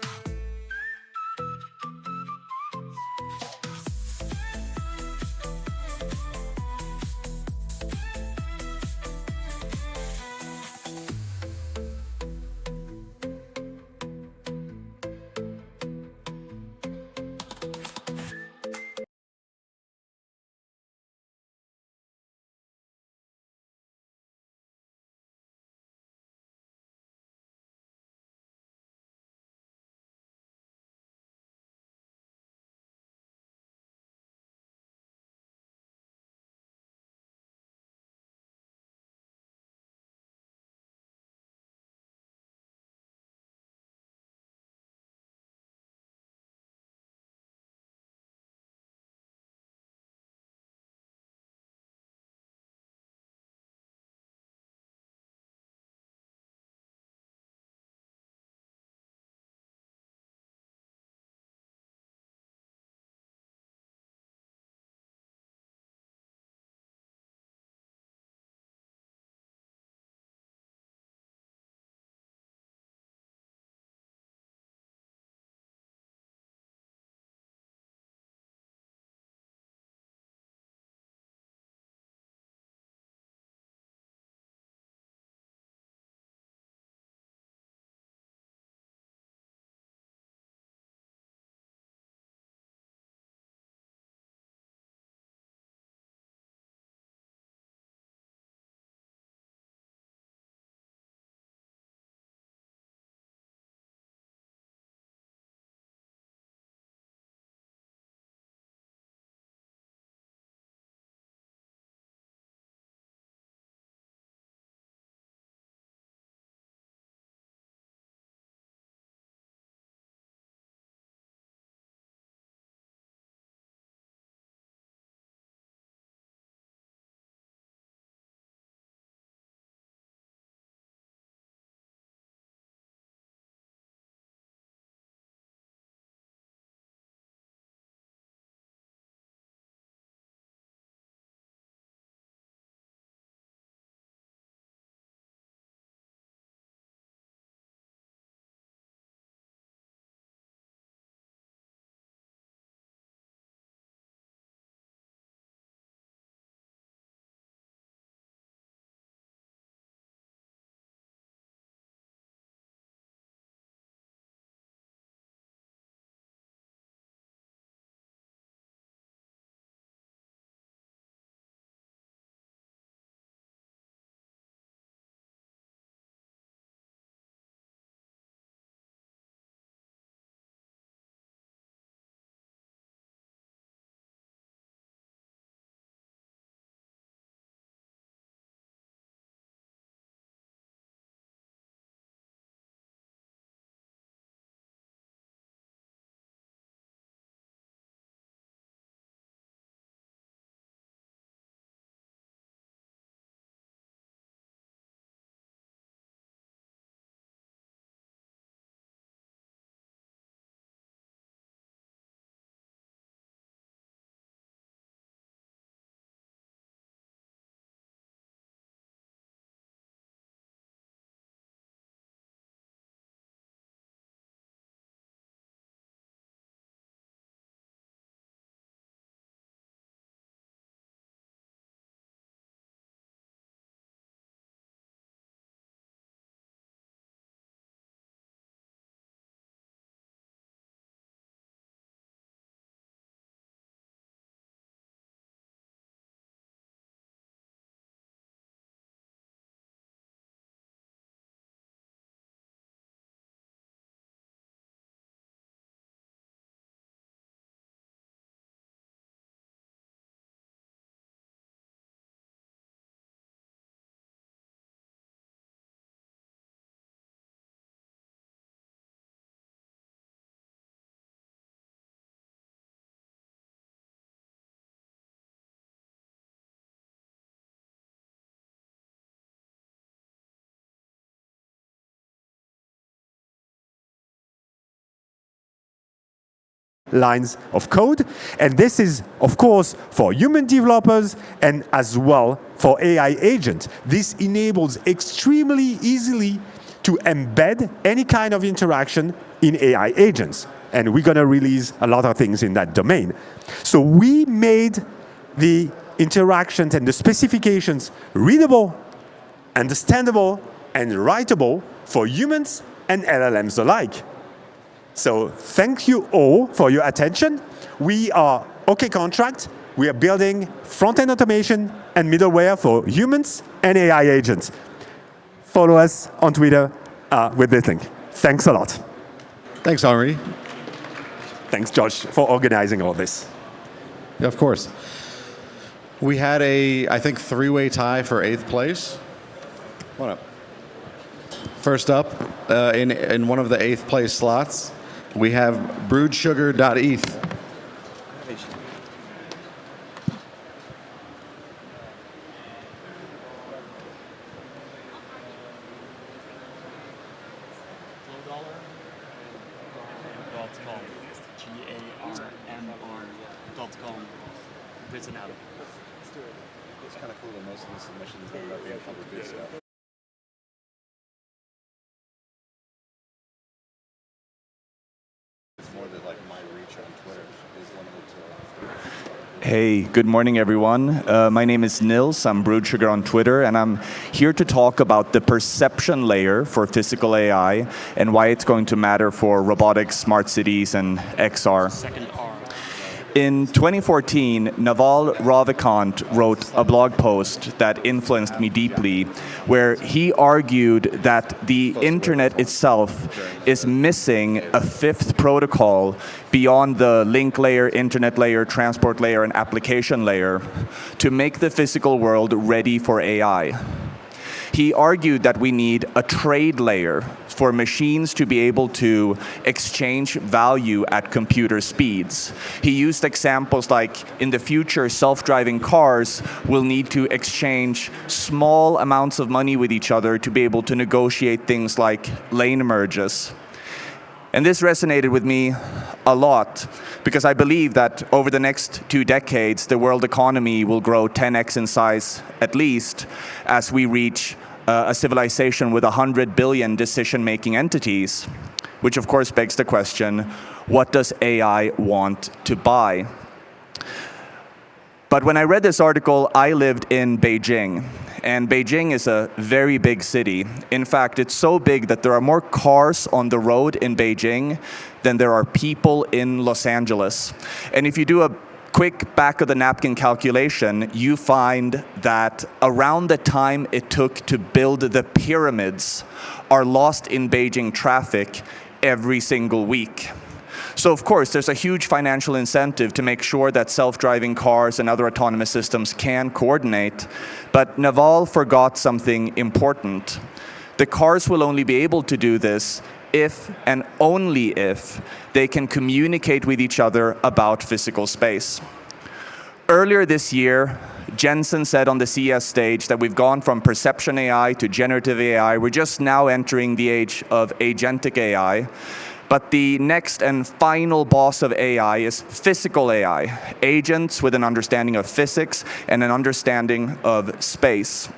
lines of code. And this is, of course, for human developers and as well for AI agents. This enables extremely easily to embed any kind of interaction in AI agents. And we're going to release a lot of things in that domain. So we made the interactions and the specifications readable, understandable, and writable for humans and LLMs alike. So thank you all for your attention. We are OK Contract. We are building front-end automation and middleware for humans and AI agents. Follow us on Twitter with this link. Thanks a lot. Thanks, Henri. Thanks, Josh, for organizing all this. Yeah, of course. We had a, I think, three-way tie for 8th place. What up? First up, in one of the 8th place slots, we have brewedsugar.eth. GARMR.com. Written out. It's kind of cool that most of the submissions end up being public good stuff. It's more that like my reach on Twitter is limited to. Hey, good morning, everyone. My name is Nils. I'm Brewed Sugar on Twitter, and I'm here to talk about the perception layer for physical AI and why it's going to matter for robotics, smart cities, and XR. Second R. In 2014, Naval Ravikant wrote a blog post that influenced me deeply, where he argued that the internet itself is missing a 5th protocol beyond the link layer, internet layer, transport layer, and application layer to make the physical world ready for AI. He argued that we need a trade layer for machines to be able to exchange value at computer speeds. He used examples like, in the future, self-driving cars will need to exchange small amounts of money with each other to be able to negotiate things like lane merges. And this resonated with me a lot, because I believe that over the next 2 decades, the world economy will grow 10x in size at least, as we reach a civilization with 100 billion decision-making entities, which of course begs the question, what does AI want to buy? But when I read this article, I lived in Beijing. And Beijing is a very big city. In fact, it's so big that there are more cars on the road in Beijing than there are people in Los Angeles. And if you do a quick back-of-the-napkin calculation, you find that around the time it took to build the pyramids are lost in Beijing traffic every single week. So of course, there's a huge financial incentive to make sure that self-driving cars and other autonomous systems can coordinate. But Naval forgot something important. The cars will only be able to do this if and only if they can communicate with each other about physical space. Earlier this year, Jensen said on the CES stage that we've gone from perception AI to generative AI. We're just now entering the age of agentic AI. But the next and final boss of AI is physical AI, agents with an understanding of physics and an understanding of space.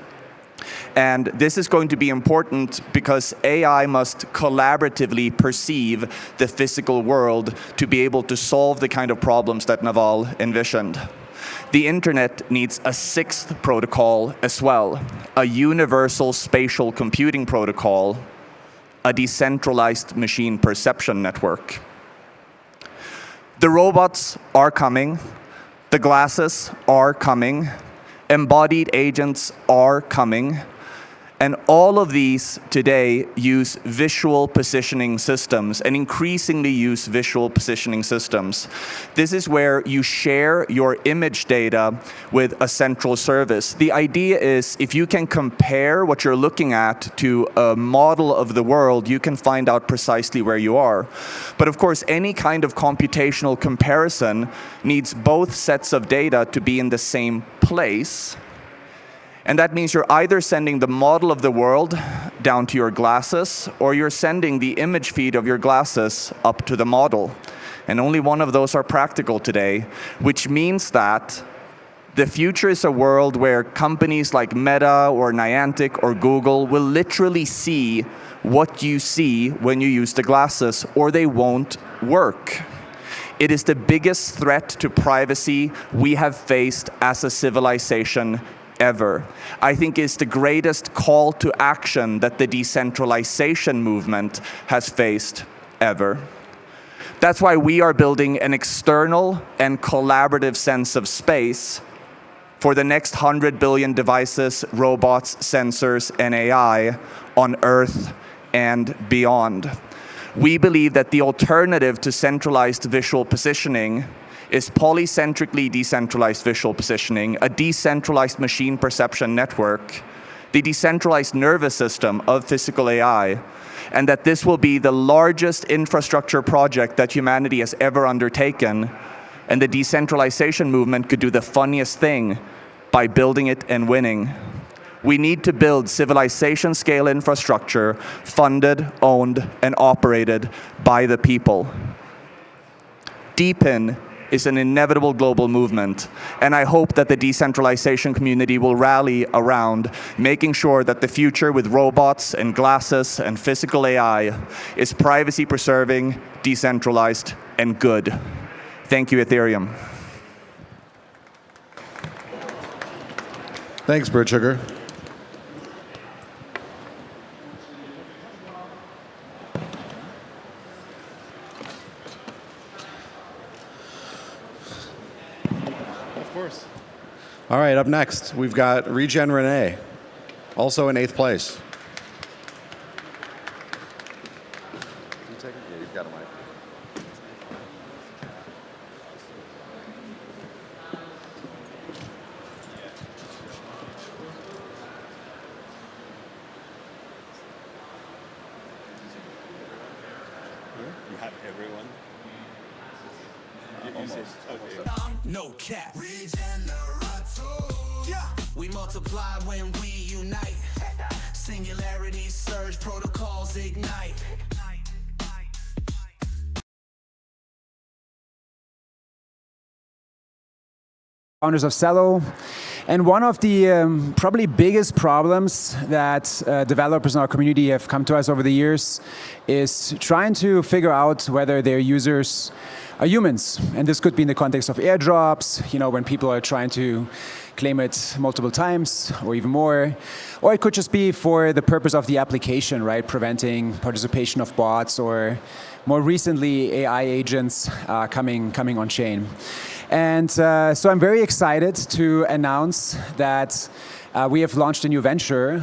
And this is going to be important because AI must collaboratively perceive the physical world to be able to solve the kind of problems that Naval envisioned. The internet needs a 6th protocol as well, a universal spatial computing protocol, a decentralized machine perception network. The robots are coming, the glasses are coming, embodied agents are coming, and all of these today use visual positioning systems and increasingly use visual positioning systems. This is where you share your image data with a central service. The idea is if you can compare what you're looking at to a model of the world, you can find out precisely where you are. But of course, any kind of computational comparison needs both sets of data to be in the same place. And that means you're either sending the model of the world down to your glasses, or you're sending the image feed of your glasses up to the model. and only one of those are practical today, which means that the future is a world where companies like Meta or Niantic or Google will literally see what you see when you use the glasses, or they won't work. It is the biggest threat to privacy we have faced as a civilization ever. I think it's the greatest call to action that the decentralization movement has faced ever. That's why we are building an external and collaborative sense of space for the next 100 billion devices, robots, sensors, and AI on Earth and beyond. We believe that the alternative to centralized visual positioning is polycentrically decentralized visual positioning, a decentralized machine perception network, the decentralized nervous system of physical AI, and that this will be the largest infrastructure project that humanity has ever undertaken, and the decentralization movement could do the funniest thing by building it and winning. We need to build civilization-scale infrastructure funded, owned, and operated by the people. Deepen is an inevitable global movement, and I hope that the decentralization community will rally around making sure that the future with robots and glasses and physical AI is privacy-preserving, decentralized, and good. Thank you, Ethereum. Thanks, Bird Sugar. Of course. All right, up next, we've got Regen Renee, also in 8th place. Yeah, you've got a mic. You have everyone. Almost. No cap. Yeah. We multiply when we unite. Singularity surge, protocols ignite. Founders of Cello. And one of the probably biggest problems that developers in our community have come to us over the years is trying to figure out whether their users are humans. And this could be in the context of airdrops, you know, when people are trying to claim it multiple times or even more. Or it could just be for the purpose of the application, right? Preventing participation of bots, or more recently, AI agents coming on chain. And so I'm very excited to announce that we have launched a new venture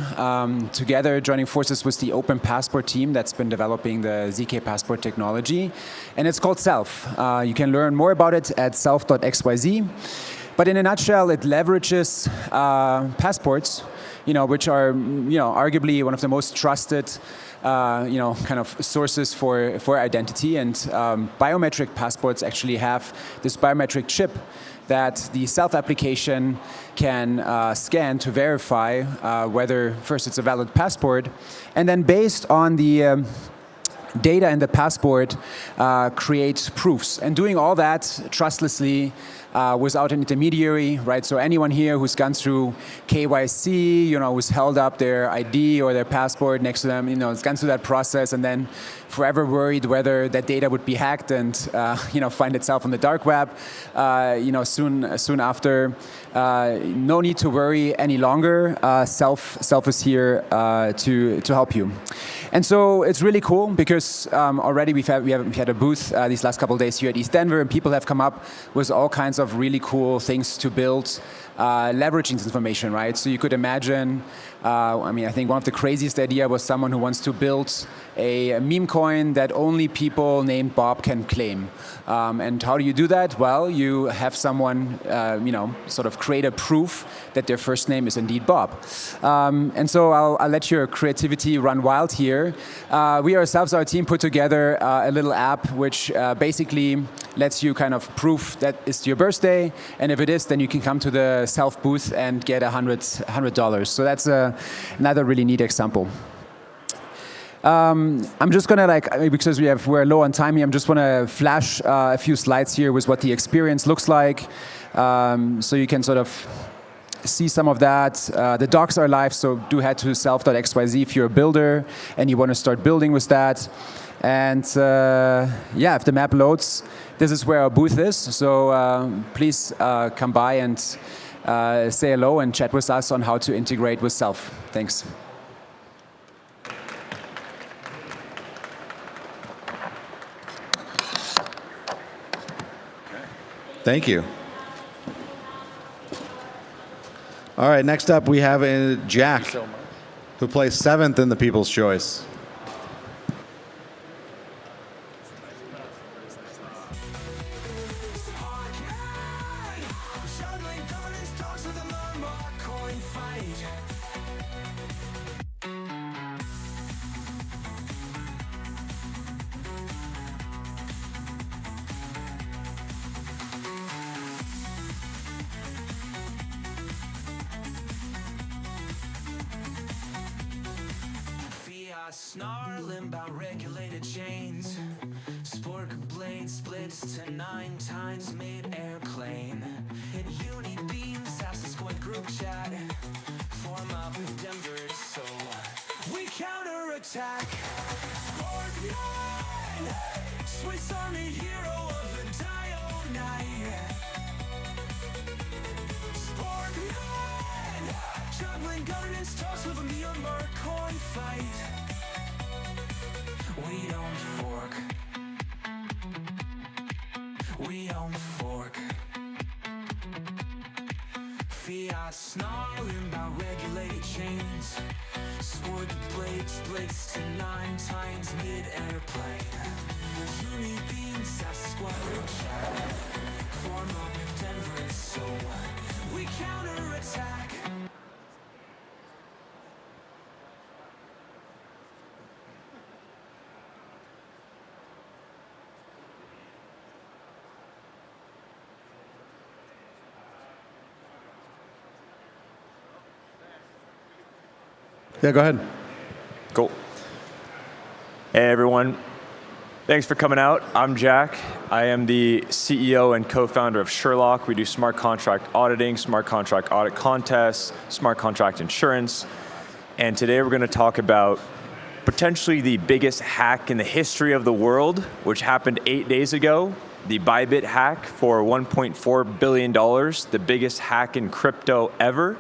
together, joining forces with the Open Passport team that's been developing the ZK Passport technology. And it's called Self. You can learn more about it at self.xyz. But in a nutshell, it leverages passports, you know, which are, you know, arguably one of the most trusted you know, kind of sources for identity. And biometric passports actually have this biometric chip that the Self application can scan to verify whether first it's a valid passport, and then based on the data in the passport create proofs. And doing all that trustlessly without an intermediary, right? So anyone here who's gone through KYC, you know, who's held up their ID or their passport next to them, you know, has gone through that process and then forever worried whether that data would be hacked and, you know, find itself on the dark web, you know, soon after. No need to worry any longer. Self is here to help you. And so it's really cool because already we had a booth these last couple of days here at ETHDenver, and people have come up with all kinds of really cool things to build, leveraging this information, right? So you could imagine, I mean, I think one of the craziest idea was someone who wants to build a meme coin that only people named Bob can claim. And how do you do that? Well, you have someone, you know, sort of create a proof that their first name is indeed Bob. And so I'll let your creativity run wild here. We ourselves, our team, put together a little app which basically lets you kind of prove that it's your birthday, and if it is, then you can come to the Self booth and get $100. So that's another really neat example. I'm just gonna because we're low on time here. I'm just gonna flash a few slides here with what the experience looks like, so you can sort of see some of that. The docs are live, so do head to self.xyz if you're a builder and you want to start building with that. And yeah, if the map loads, this is where our booth is. So please come by and say hello and chat with us on how to integrate with Self. Thanks. Thank you. All right, next up we have Jack, who plays 7th in the People's Choice. Snarling about regulated chains. Spork blade splits to 9 times mid-airplane. Uni beams, asses going group chat. Form up in Denver, so we counterattack. Scorpion, Swiss Army hero of the Dio night. Scorpion, juggling governance talks with a Myanmar coin fight. We don't fork. We don't fork. Fiat snarling about regulated chains. Sport blade splits to 9 times mid-airplane. Uni beams, Sasquatch chat. Form up in Denver, so we counterattack. Yeah, go ahead. Cool. Hey, everyone. Thanks for coming out. I'm Jack. I am the CEO and co-founder of Sherlock. We do smart contract auditing, smart contract audit contests, smart contract insurance. And today we're going to talk about potentially the biggest hack in the history of the world, which happened 8 days ago, the Bybit hack for $1.4 billion, the biggest hack in crypto ever.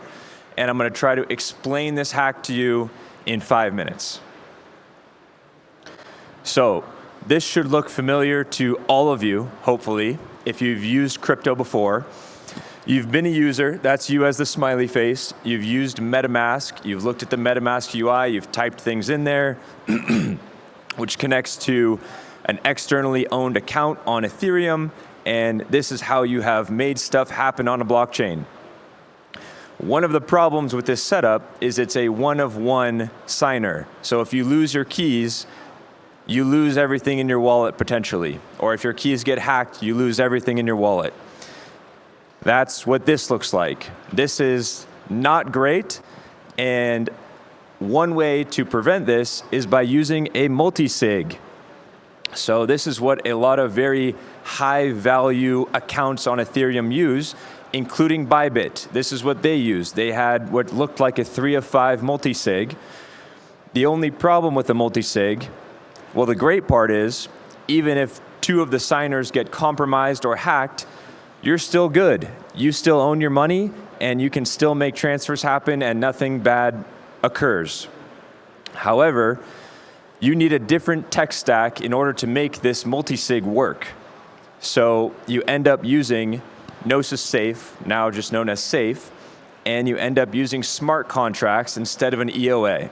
And I'm going to try to explain this hack to you in 5 minutes. So this should look familiar to all of you, hopefully, if you've used crypto before. You've been a user, that's you as the smiley face. You've used MetaMask, you've looked at the MetaMask UI, you've typed things in there, which connects to an externally owned account on Ethereum, and this is how you have made stuff happen on a blockchain. One of the problems with this setup is it's a one-of-one signer. So if you lose your keys, you lose everything in your wallet potentially. Or if your keys get hacked, you lose everything in your wallet. That's what this looks like. This is not great. And one way to prevent this is by using a multi-sig. So this is what a lot of very high-value accounts on Ethereum use, including Bybit. This is what they used. They had what looked like a 3 of 5 multi-sig. The only problem with the multi-sig, well, the great part is, even if 2 of the signers get compromised or hacked, you're still good. You still own your money, and you can still make transfers happen, and nothing bad occurs. However, you need a different tech stack in order to make this multi-sig work. So you end up using Gnosis Safe, now just known as Safe, and you end up using smart contracts instead of an EOA.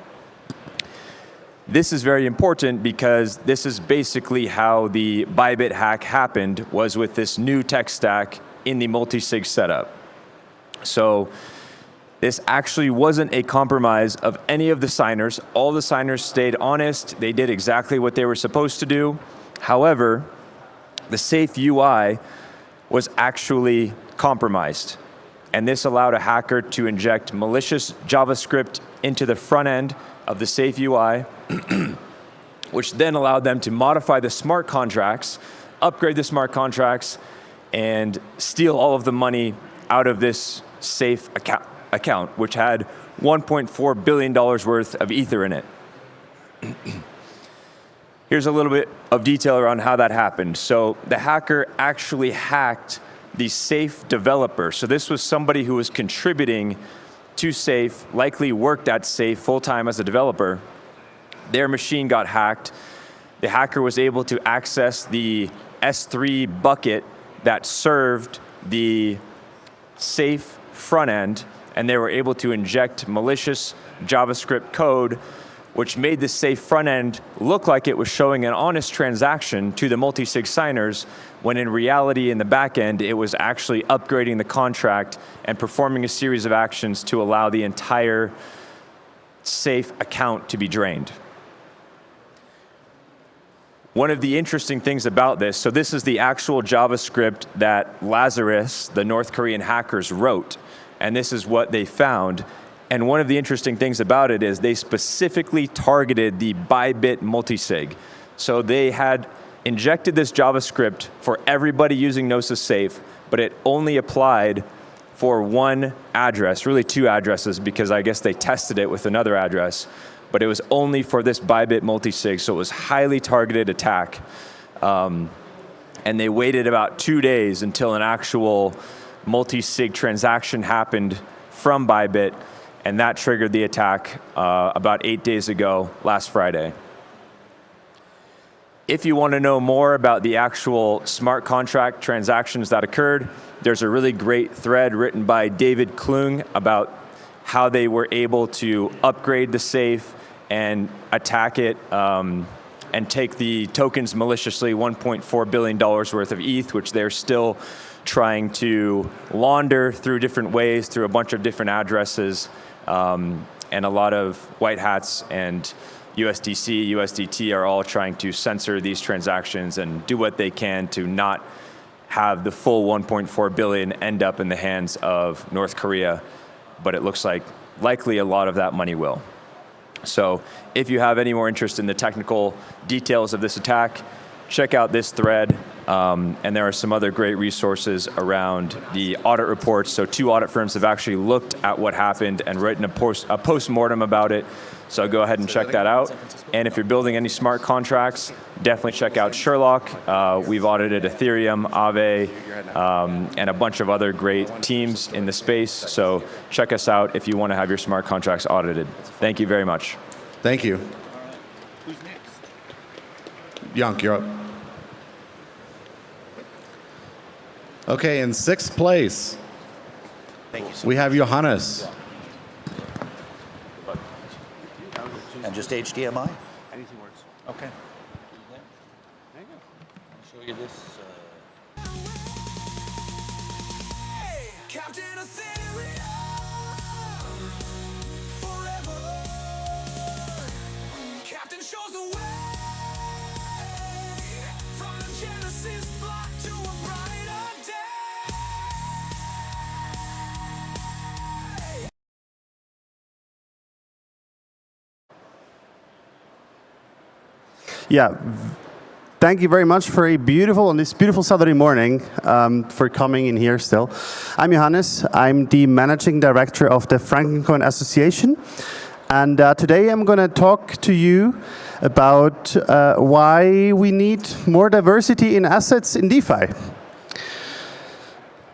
This is very important because this is basically how the Bybit hack happened, was with this new tech stack in the multi-sig setup. So this actually wasn't a compromise of any of the signers. All the signers stayed honest. They did exactly what they were supposed to do. However, the Safe UI was actually compromised. And this allowed a hacker to inject malicious JavaScript into the front end of the Safe UI which then allowed them to modify the smart contracts, upgrade the smart contracts, and steal all of the money out of this safe account, which had $1.4 billion worth of Ether in it. Here's a little bit of detail around how that happened. So the hacker actually hacked the Safe developer. So this was somebody who was contributing to Safe, likely worked at Safe full-time as a developer. Their machine got hacked. The hacker was able to access the S3 bucket that served the Safe front end, and they were able to inject malicious JavaScript code, which made the Safe front end look like it was showing an honest transaction to the multi-sig signers, when in reality, in the back end, it was actually upgrading the contract and performing a series of actions to allow the entire Safe account to be drained. One of the interesting things about this, so this is the actual JavaScript that Lazarus, the North Korean hackers, wrote, and this is what they found. And one of the interesting things about it is they specifically targeted the Bybit multisig. So they had injected this JavaScript for everybody using Gnosis Safe, but it only applied for one address, really two addresses, because I guess they tested it with another address. But it was only for this Bybit multisig, so it was highly targeted attack. And they waited about 2 days until an actual multisig transaction happened from Bybit, and that triggered the attack about 8 days ago, last Friday. If you want to know more about the actual smart contract transactions that occurred, there's a really great thread written by David Klung about how they were able to upgrade the Safe and attack it and take the tokens maliciously, $1.4 billion worth of ETH, which they're still trying to launder through different ways, through a bunch of different addresses, and a lot of white hats and USDC, USDT are all trying to censor these transactions and do what they can to not have the full 1.4 billion end up in the hands of North Korea, but it looks like likely a lot of that money will. So if you have any more interest in the technical details of this attack, check out this thread. And there are some other great resources around the audit reports. So 2 audit firms have actually looked at what happened and written a post-mortem about it. So go ahead and check that out. And if you're building any smart contracts, definitely check out Sherlock. We've audited Ethereum, Aave, and a bunch of other great teams in the space. So check us out if you want to have your smart contracts audited. Thank you very much. Thank you. Who's next? Yank, you're up. Okay, in 6th place, Thank you so we have Johannes. And just HDMI? Anything works. Okay. There you go. I'll show you this. Captain Ethereum, forever. Captain shows the way from the Genesis block to a brighter day. Yeah, thank you very much for on this beautiful Saturday morning, for coming in here still. I'm Johannes. I'm the Managing Director of the Frankencoin Association. And today I'm going to talk to you about why we need more diversity in assets in DeFi.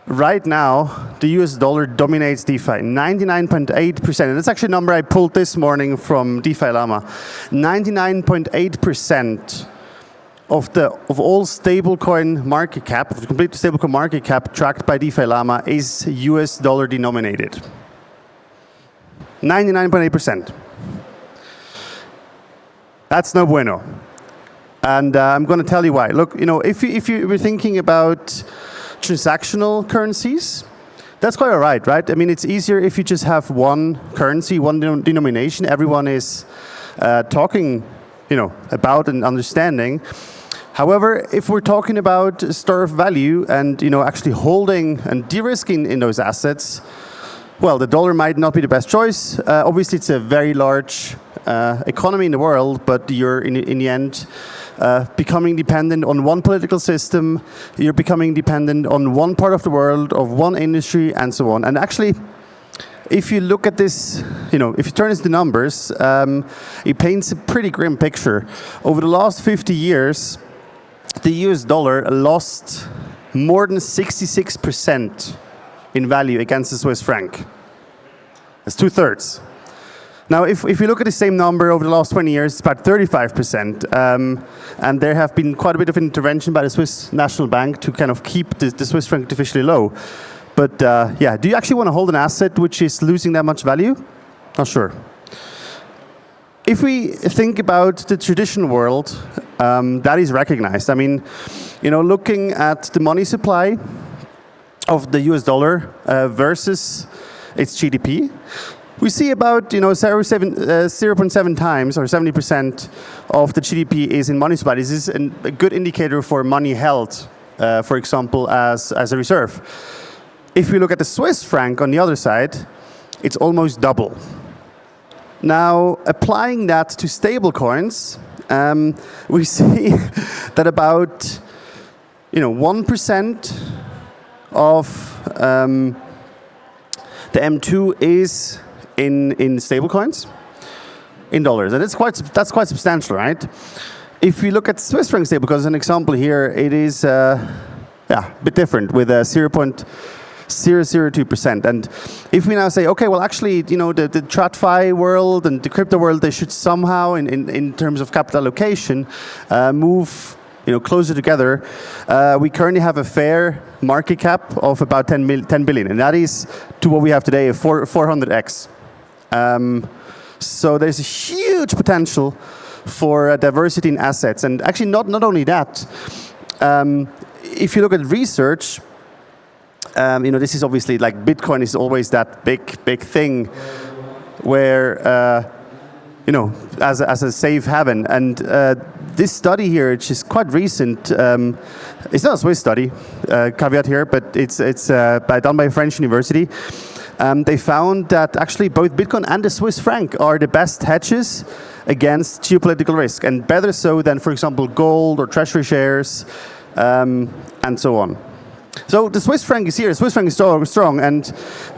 Right now, the US dollar dominates DeFi, 99.8%. And that's actually a number I pulled this morning from DeFi Llama. 99.8% of all stablecoin market cap, of the complete stablecoin market cap tracked by DeFi Llama is US dollar denominated. 99.8%. That's no bueno. And I'm going to tell you why. Look, if you were thinking about transactional currencies, that's quite all right, right? I mean, it's easier if you just have one currency, one denomination. Everyone is talking, about and understanding. However, if we're talking about store of value and actually holding and de-risking in those assets, well, the dollar might not be the best choice. Obviously, it's a very large economy in the world, but you're in the end becoming dependent on one political system. You're becoming dependent on one part of the world, of one industry, and so on. And actually, if you look at this, if you turn this to numbers, it paints a pretty grim picture. Over the last 50 years, the US dollar lost more than 66% in value against the Swiss franc. It's 2/3. Now, if you look at the same number over the last 20 years, it's about 35%. And there have been quite a bit of intervention by the Swiss National Bank to kind of keep the Swiss franc artificially low. But yeah, do you actually want to hold an asset which is losing that much value? Not sure. If we think about the traditional world, that is recognized. I mean, looking at the money supply of the US dollar versus its GDP, we see about 0.7 times or 70% of the GDP is in money supply. This is a good indicator for money held, for example, as a reserve. If we look at the Swiss franc on the other side, it's almost double. Now, applying that to stable coins, we see that about 1% of the M2 is in stable coins, in dollars, and that's quite substantial, right? If we look at Swiss franc stable coins, as an example here, it is a bit different with a 0.002%. And if we now say, okay, well, actually, the TradFi world and the crypto world, they should somehow, in terms of capital allocation, move closer together. We currently have a fair market cap of about 10 billion, and that is to what we have today, 400x. So there's a huge potential for diversity in assets, and actually not only that. If you look at research, this is obviously like Bitcoin is always that big thing where as a safe haven. And this study here, which is quite recent, it's not a Swiss study, caveat here, but it's done by a French university. They found that actually both Bitcoin and the Swiss franc are the best hedges against geopolitical risk, and better so than, for example, gold or treasury shares, and so on. So the Swiss franc is here. The Swiss franc is strong, and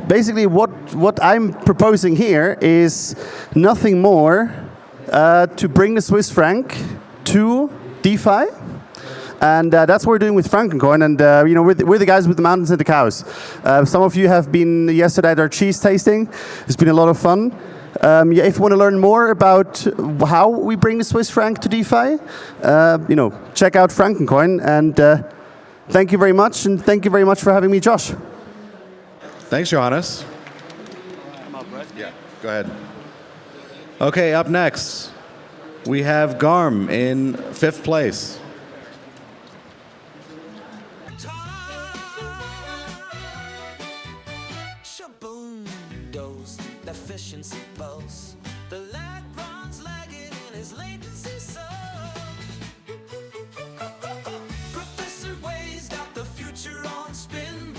basically what I'm proposing here is nothing more to bring the Swiss franc to DeFi, and that's what we're doing with Frankencoin. And we're the guys with the mountains and the cows. Some of you have been yesterday at our cheese tasting. It's been a lot of fun. If you want to learn more about how we bring the Swiss franc to DeFi, check out Frankencoin. And thank you very much, and thank you very much for having me, Josh. Thanks, Johannes. Yeah, go ahead. Okay, up next, we have Garm in 5th place. Shaboom, dose, efficiency pulse. The lag runs lagging in his latency so. Professor Way's got the future on spin,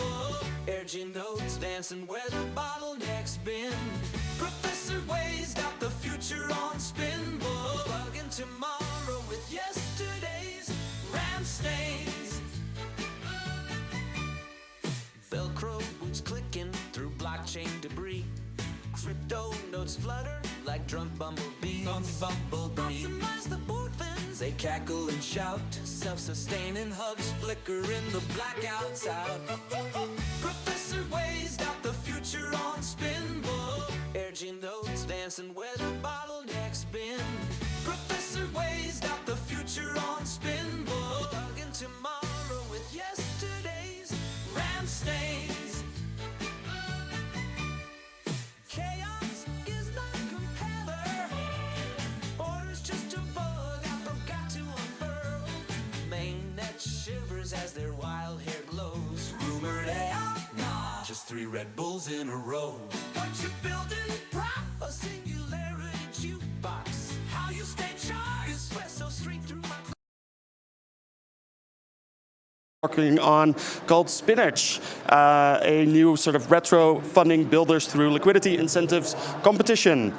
urging notes dancing where the bottlenecks been. Professor Way's got the future on spin, plugging tomorrow with yesterday's RAM stains. Velcro boots clicking through blockchain debris. Crypto notes flutter like drunk bumblebees. Optimize the boot fins, they cackle and shout. Self-sustaining hugs flicker in the blackouts out. Professor Way's got the future on spin, urging notes dancing where the bottlenecks been. Professor Way's got the future on spin, plugging tomorrow with yesterday's RAM stains. Chaos is not compeller. Order's just a bug I forgot to unfurl. Mainnet shivers as their wild hair glows. Rumored AI, nah, just 3 Red Bulls in a row. What you building, prof? A singularity jukebox. How you stay charged? Espresso stream through my working on called Spinach, a new sort of retro funding builders through liquidity incentives competition.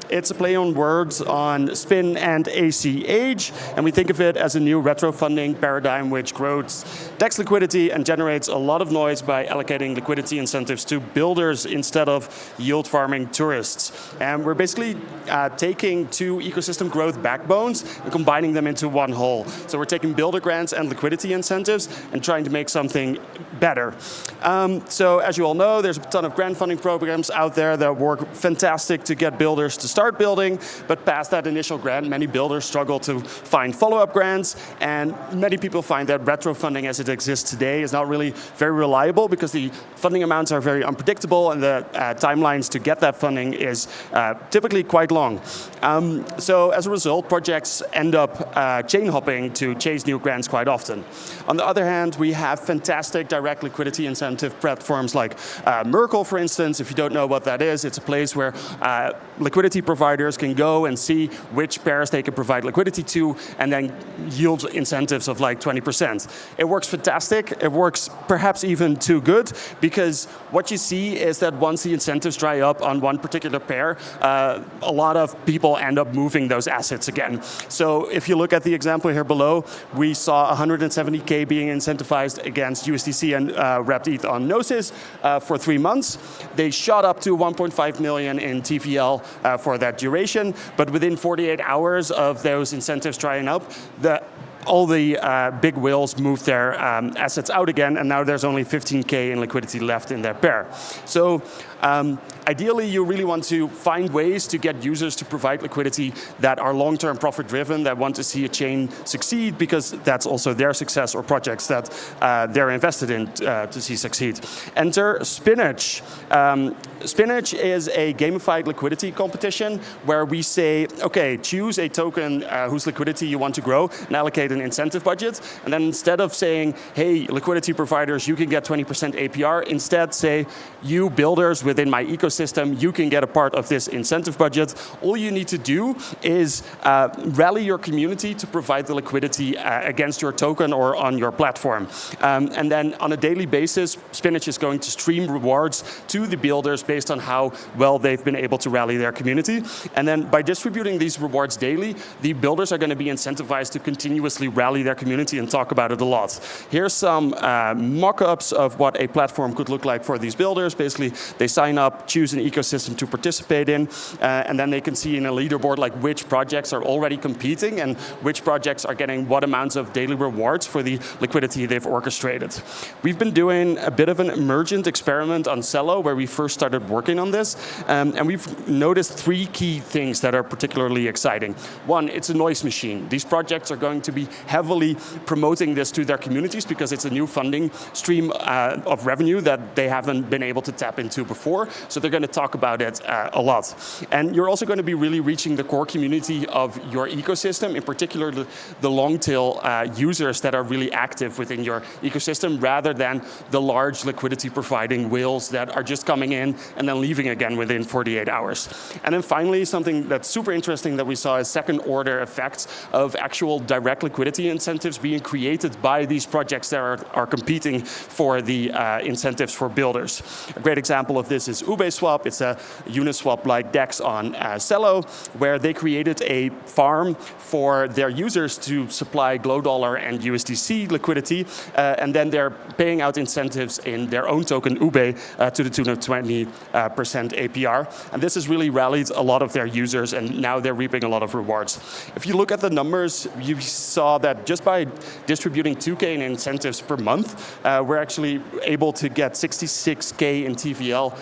It's a play on words on spin and ACH, and we think of it as a new retro funding paradigm which grows DEX liquidity and generates a lot of noise by allocating liquidity incentives to builders instead of yield farming tourists. And we're basically taking two ecosystem growth backbones and combining them into one whole. So we're taking builder grants and liquidity incentives and trying to make something better. So as you all know, there's a ton of grant funding programs out there that work fantastic to get builders to start building, but past that initial grant, many builders struggle to find follow-up grants, and many people find that retro funding as it exists today is not really very reliable because the funding amounts are very unpredictable and the timelines to get that funding is typically quite long. So as a result, projects end up chain hopping to chase new grants quite often. On the other hand, we have fantastic direct liquidity incentive platforms like Merkle, for instance. If you don't know what that is, it's a place where liquidity providers can go and see which pairs they can provide liquidity to and then yield incentives of like 20%. It works fantastic. It works perhaps even too good because what you see is that once the incentives dry up on one particular pair, a lot of people end up moving those assets again. So if you look at the example here below, we saw 170K being incentivized against USDC and wrapped ETH on Gnosis for 3 months. They shot up to 1.5 million in TVL for that duration, but within 48 hours of those incentives drying up, all the big whales moved their assets out again, and now there's only 15K in liquidity left in their pair. So ideally, you really want to find ways to get users to provide liquidity that are long-term profit-driven, that want to see a chain succeed because that's also their success, or projects that they're invested in to see succeed. Enter Spinach. Spinach is a gamified liquidity competition where we say, okay, choose a token whose liquidity you want to grow and allocate an incentive budget. And then instead of saying, hey, liquidity providers, you can get 20% APR, instead say, you builders within my ecosystem, you can get a part of this incentive budget. All you need to do is rally your community to provide the liquidity against your token or on your platform. And then on a daily basis, Spinach is going to stream rewards to the builders based on how well they've been able to rally their community. And then by distributing these rewards daily, the builders are going to be incentivized to continuously rally their community and talk about it a lot. Here's some mock-ups of what a platform could look like for these builders. Basically, they sign up, choose an ecosystem to participate in, and then they can see in a leaderboard like which projects are already competing and which projects are getting what amounts of daily rewards for the liquidity they've orchestrated. We've been doing a bit of an emergent experiment on Cello where we first started working on this, and we've noticed 3 key things that are particularly exciting. One, it's a noise machine. These projects are going to be heavily promoting this to their communities because it's a new funding stream of revenue that they haven't been able to tap into before. So they're going to talk about it a lot. And you're also going to be really reaching the core community of your ecosystem, in particular the long tail users that are really active within your ecosystem, rather than the large liquidity providing whales that are just coming in and then leaving again within 48 hours. And then finally, something that's super interesting that we saw is second order effects of actual direct liquidity incentives being created by these projects that are competing for the incentives for builders. A great example of this is UbeSwap. It's a Uniswap-like DEX on Cello, where they created a farm for their users to supply Glow Dollar and USDC liquidity, and then they're paying out incentives in their own token Ube to the tune of 20% APR. And this has really rallied a lot of their users, and now they're reaping a lot of rewards. If you look at the numbers, you saw that just by distributing 2K in incentives per month, we're actually able to get 66K in TVL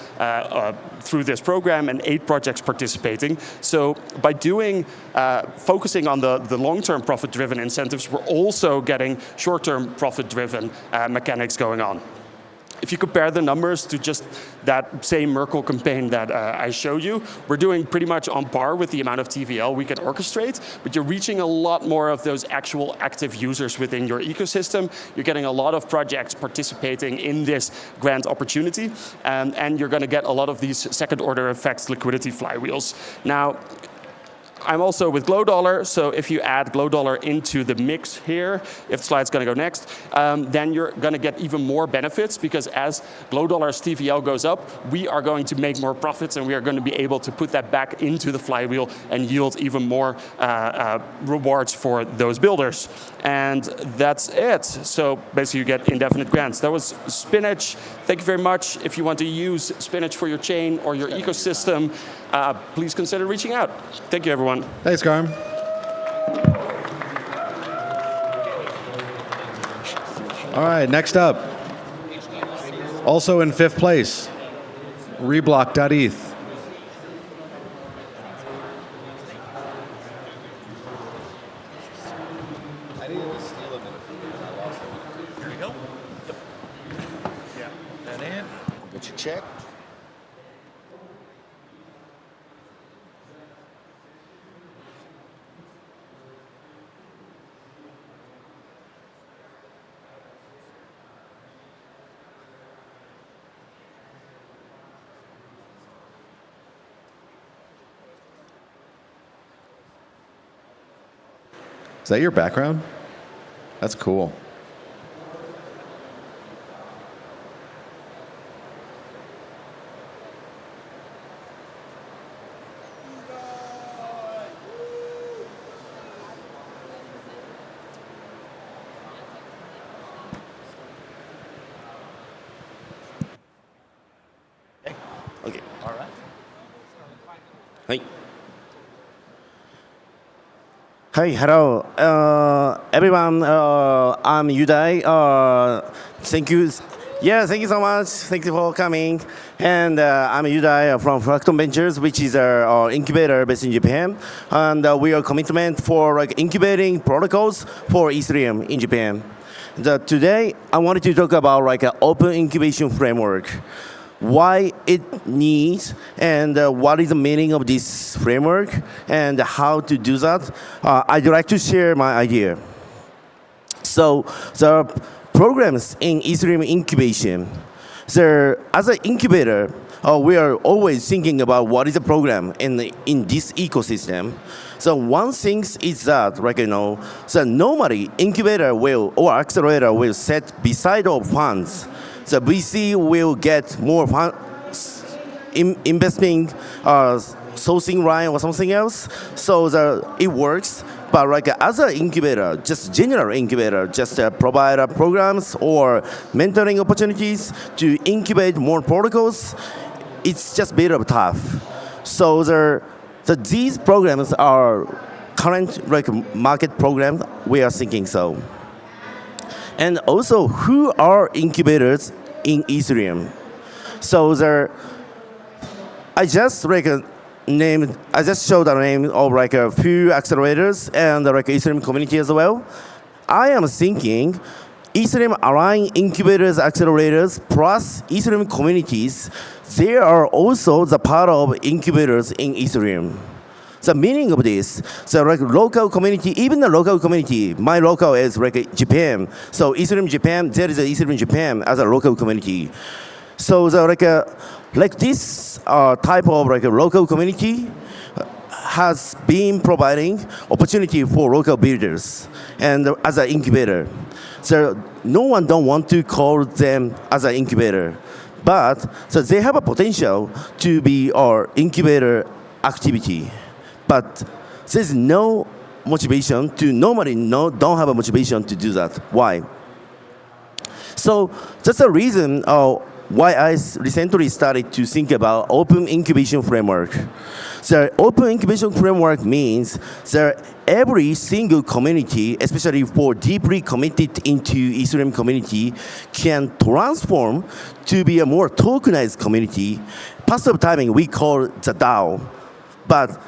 through this program and 8 projects participating. So by focusing on the long-term profit-driven incentives, we're also getting short-term profit-driven mechanics going on. If you compare the numbers to just that same Merkle campaign that I showed you, we're doing pretty much on par with the amount of TVL we can orchestrate, but you're reaching a lot more of those actual active users within your ecosystem. You're getting a lot of projects participating in this grant opportunity, and you're going to get a lot of these second-order effects liquidity flywheels. Now, I'm also with Glow Dollar, so if you add Glow Dollar into the mix here, if the slide's going to go next, then you're going to get even more benefits, because as Glow Dollar's TVL goes up, we are going to make more profits, and we are going to be able to put that back into the flywheel and yield even more rewards for those builders. And that's it. So basically you get indefinite grants. That was Spinach. Thank you very much. If you want to use Spinach for your chain or your ecosystem, please consider reaching out. Thank you, everyone. Thanks, Garm. All right, next up. Also in 5th place, Reblock.eth. Here we go. Yep. Yeah. That in. Get your check. Is that your background? That's cool. Okay. All right. Hi. Hi, hello, everyone. I'm Yudai. Thank you. Yeah, thank you so much. Thank you for coming. And I'm Yudai from Fracton Ventures, which is our incubator based in Japan. And we are commitment for like incubating protocols for Ethereum in Japan. Today, I wanted to talk about like an open incubation framework. Why it needs and what is the meaning of this framework and how to do that. I'd like to share my idea. So the programs in Ethereum incubation. So as an incubator, we are always thinking about what is a program in this ecosystem. So one thing is that, like, so normally incubator will or accelerator will set beside of funds. The VC will get more investing, sourcing line or something else. So it works. But like as an incubator, just general incubator, just provide programs or mentoring opportunities to incubate more protocols, it's just a bit of tough. So these programs are current like market programs. We are thinking so. And also, who are incubators in Ethereum? So I just showed the name of like a few accelerators and like Ethereum community as well. I am thinking Ethereum aligned incubators, accelerators, plus Ethereum communities, they are also the part of incubators in Ethereum. The meaning of this, so like local community, even the local community, my local is like Japan. So Ethereum Japan, there is a Ethereum Japan as a local community. So like this type of like a local community has been providing opportunity for local builders and as an incubator. So no one don't want to call them as an incubator, but so they have a potential to be our incubator activity. But there's no motivation to don't have a motivation to do that. Why? So that's the reason why I recently started to think about open incubation framework. So open incubation framework means that every single community, especially for deeply committed into Ethereum community, can transform to be a more tokenized community. Passive timing we call the DAO. But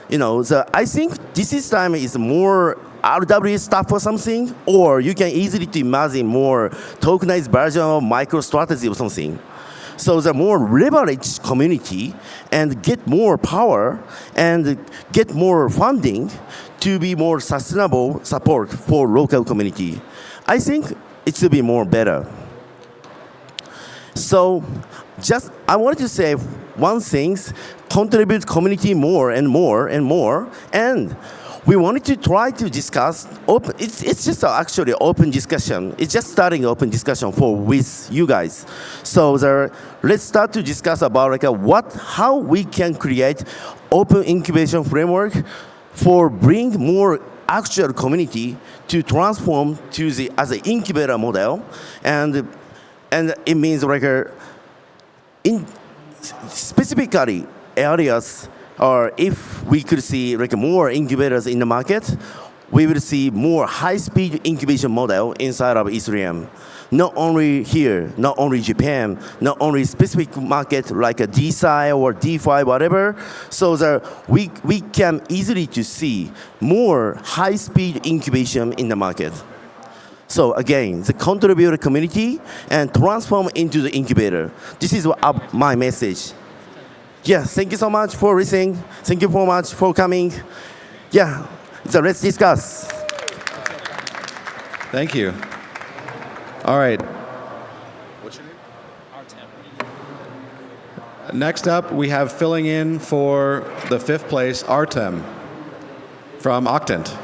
I think this time is more RWA stuff or something, or you can easily imagine more tokenized version of MicroStrategy or something. So the more leveraged community and get more power and get more funding to be more sustainable support for local community. I think it should be more better. So just I wanted to say one thing: contribute community more and more and more, and we wanted to try to discuss open. It's just actually open discussion. It's just starting open discussion with you guys. So let's start to discuss about how we can create open incubation framework for bring more actual community to transform to as an incubator model, and it means in specifically areas, or if we could see more incubators in the market, we will see more high-speed incubation model inside of Ethereum. Not only here, not only Japan, not only specific market like a DeSci or DeFi, whatever. So we can easily to see more high-speed incubation in the market. So again, the contributor community and transform into the incubator. This is my message. Yeah, thank you so much for listening. Thank you so much for coming. Yeah, so let's discuss. Thank you. All right. What's your name? Artem. Next up, we have filling in for the 5th place, Artem from Octant.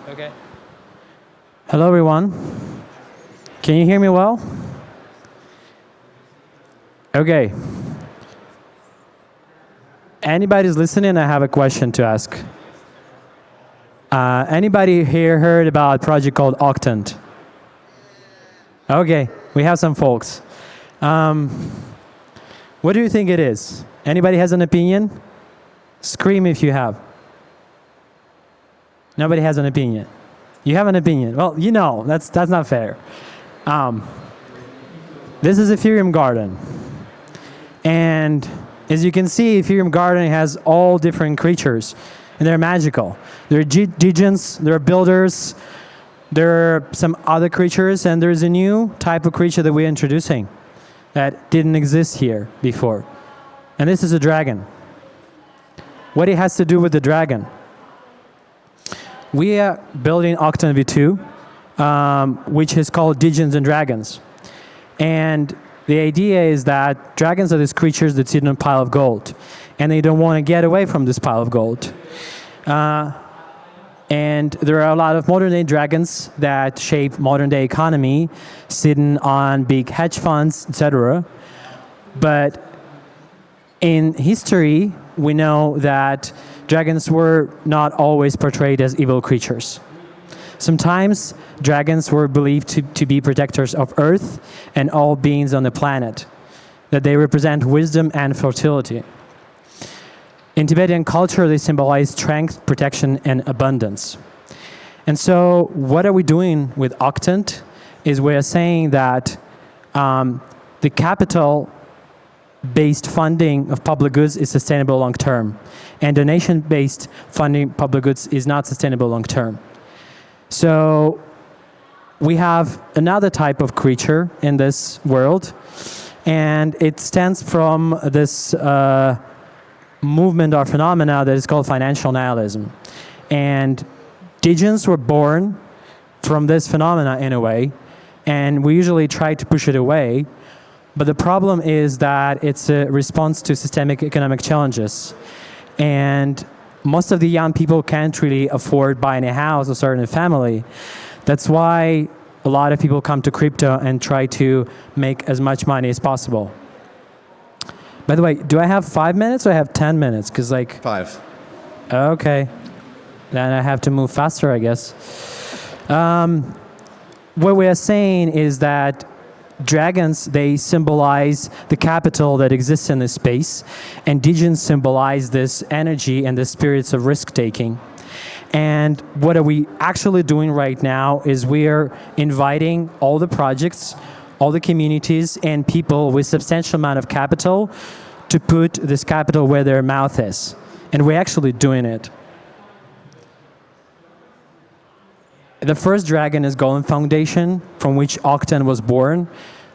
Okay. Hello, everyone. Can you hear me well? Okay. Anybody's listening? I have a question to ask. Anybody here heard about a project called Octant? Okay, we have some folks. What do you think it is? Anybody has an opinion? Scream if you have. Nobody has an opinion. You have an opinion. Well, you know, that's not fair. This is Ethereum Garden. And as you can see, Ethereum Garden has all different creatures, and they're magical. There are degens, there are builders, there are some other creatures, and there's a new type of creature that we're introducing that didn't exist here before. And this is a dragon. What it has to do with the dragon? We are building Octant v2, which is called Degens and Dragons. And the idea is that dragons are these creatures that sit in a pile of gold, and they don't want to get away from this pile of gold. And there are a lot of modern-day dragons that shape modern-day economy, sitting on big hedge funds, etc. But in history, we know that dragons were not always portrayed as evil creatures. Sometimes dragons were believed to be protectors of Earth and all beings on the planet, that they represent wisdom and fertility. In Tibetan culture, they symbolize strength, protection, and abundance. And so what are we doing with Octant is we're saying that the capital-based funding of public goods is sustainable long-term, and donation-based funding public goods is not sustainable long-term. So we have another type of creature in this world, and it stems from this movement or phenomena that is called financial nihilism. And degens were born from this phenomena in a way, and we usually try to push it away. But the problem is that it's a response to systemic economic challenges. And most of the young people can't really afford buying a house or starting a family. That's why a lot of people come to crypto and try to make as much money as possible. By the way, do I have 5 minutes or I have 10 minutes? 'Cause 5. Okay. Then I have to move faster, I guess. What we are saying is that dragons, they symbolize the capital that exists in this space, and degens symbolize this energy and the spirits of risk-taking. And what are we actually doing right now is we are inviting all the projects all the communities and people with substantial amount of capital to put this capital where their mouth is. And we're actually doing it. The first dragon is Golem Foundation, from which Octane was born.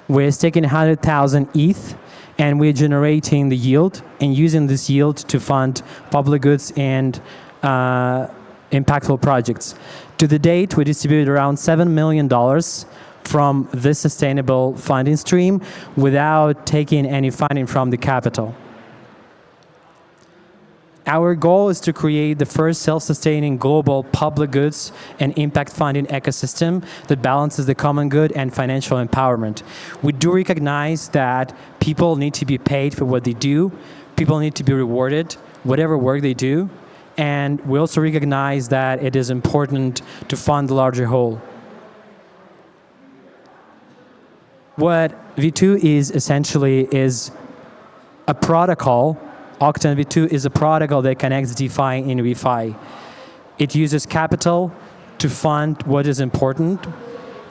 We're staking 100,000 ETH, and we're generating the yield and using this yield to fund public goods and impactful projects. To the date, we distributed around $7 million from this sustainable funding stream without taking any funding from the capital. Our goal is to create the first self-sustaining global public goods and impact funding ecosystem that balances the common good and financial empowerment. We do recognize that people need to be paid for what they do. People need to be rewarded, whatever work they do. And we also recognize that it is important to fund the larger whole. What V2 is essentially is a protocol. Octane V2 is a protocol that connects DeFi and ReFi. It uses capital to fund what is important,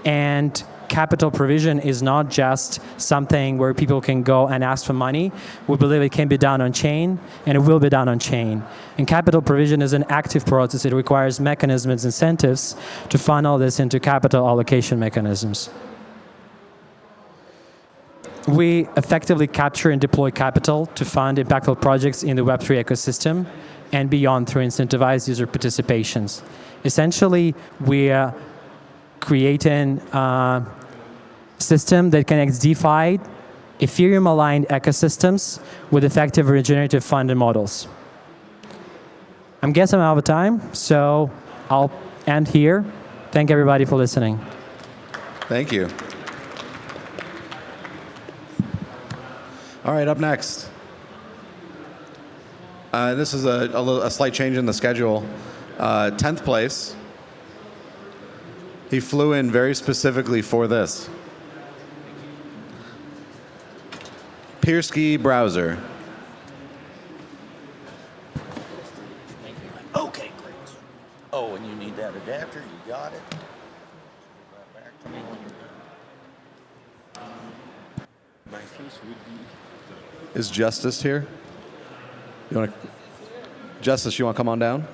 and capital provision is not just something where people can go and ask for money. We believe it can be done on chain, and it will be done on chain. And capital provision is an active process. It requires mechanisms, incentives to funnel this into capital allocation mechanisms. We effectively capture and deploy capital to fund impactful projects in the Web3 ecosystem and beyond through incentivized user participations. Essentially, we are creating a system that connects DeFi, Ethereum-aligned ecosystems with effective regenerative funding models. I guess I'm out of time, so I'll end here. Thank everybody for listening. Thank you. All right, up next. This is a slight change in the schedule. 10th place. He flew in very specifically for this. Peerski Browser. Okay, great. Oh, and you need that adapter. You got it. Give that back to me when you're done. My face would be. Is Justice here? You want to? Justice, you want to come on down?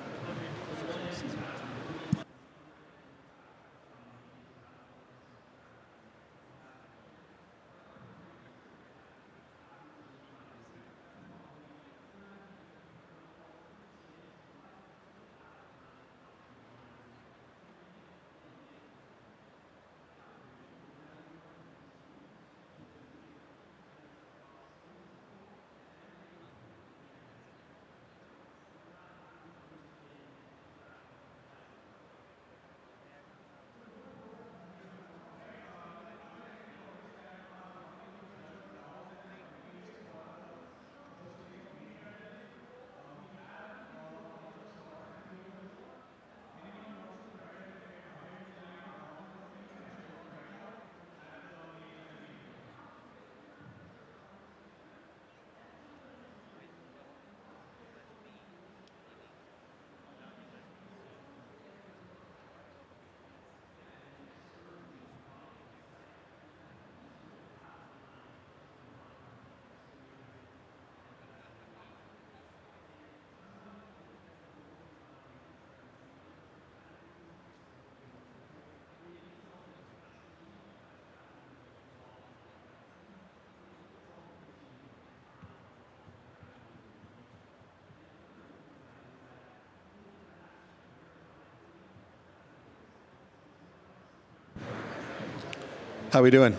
How we doing?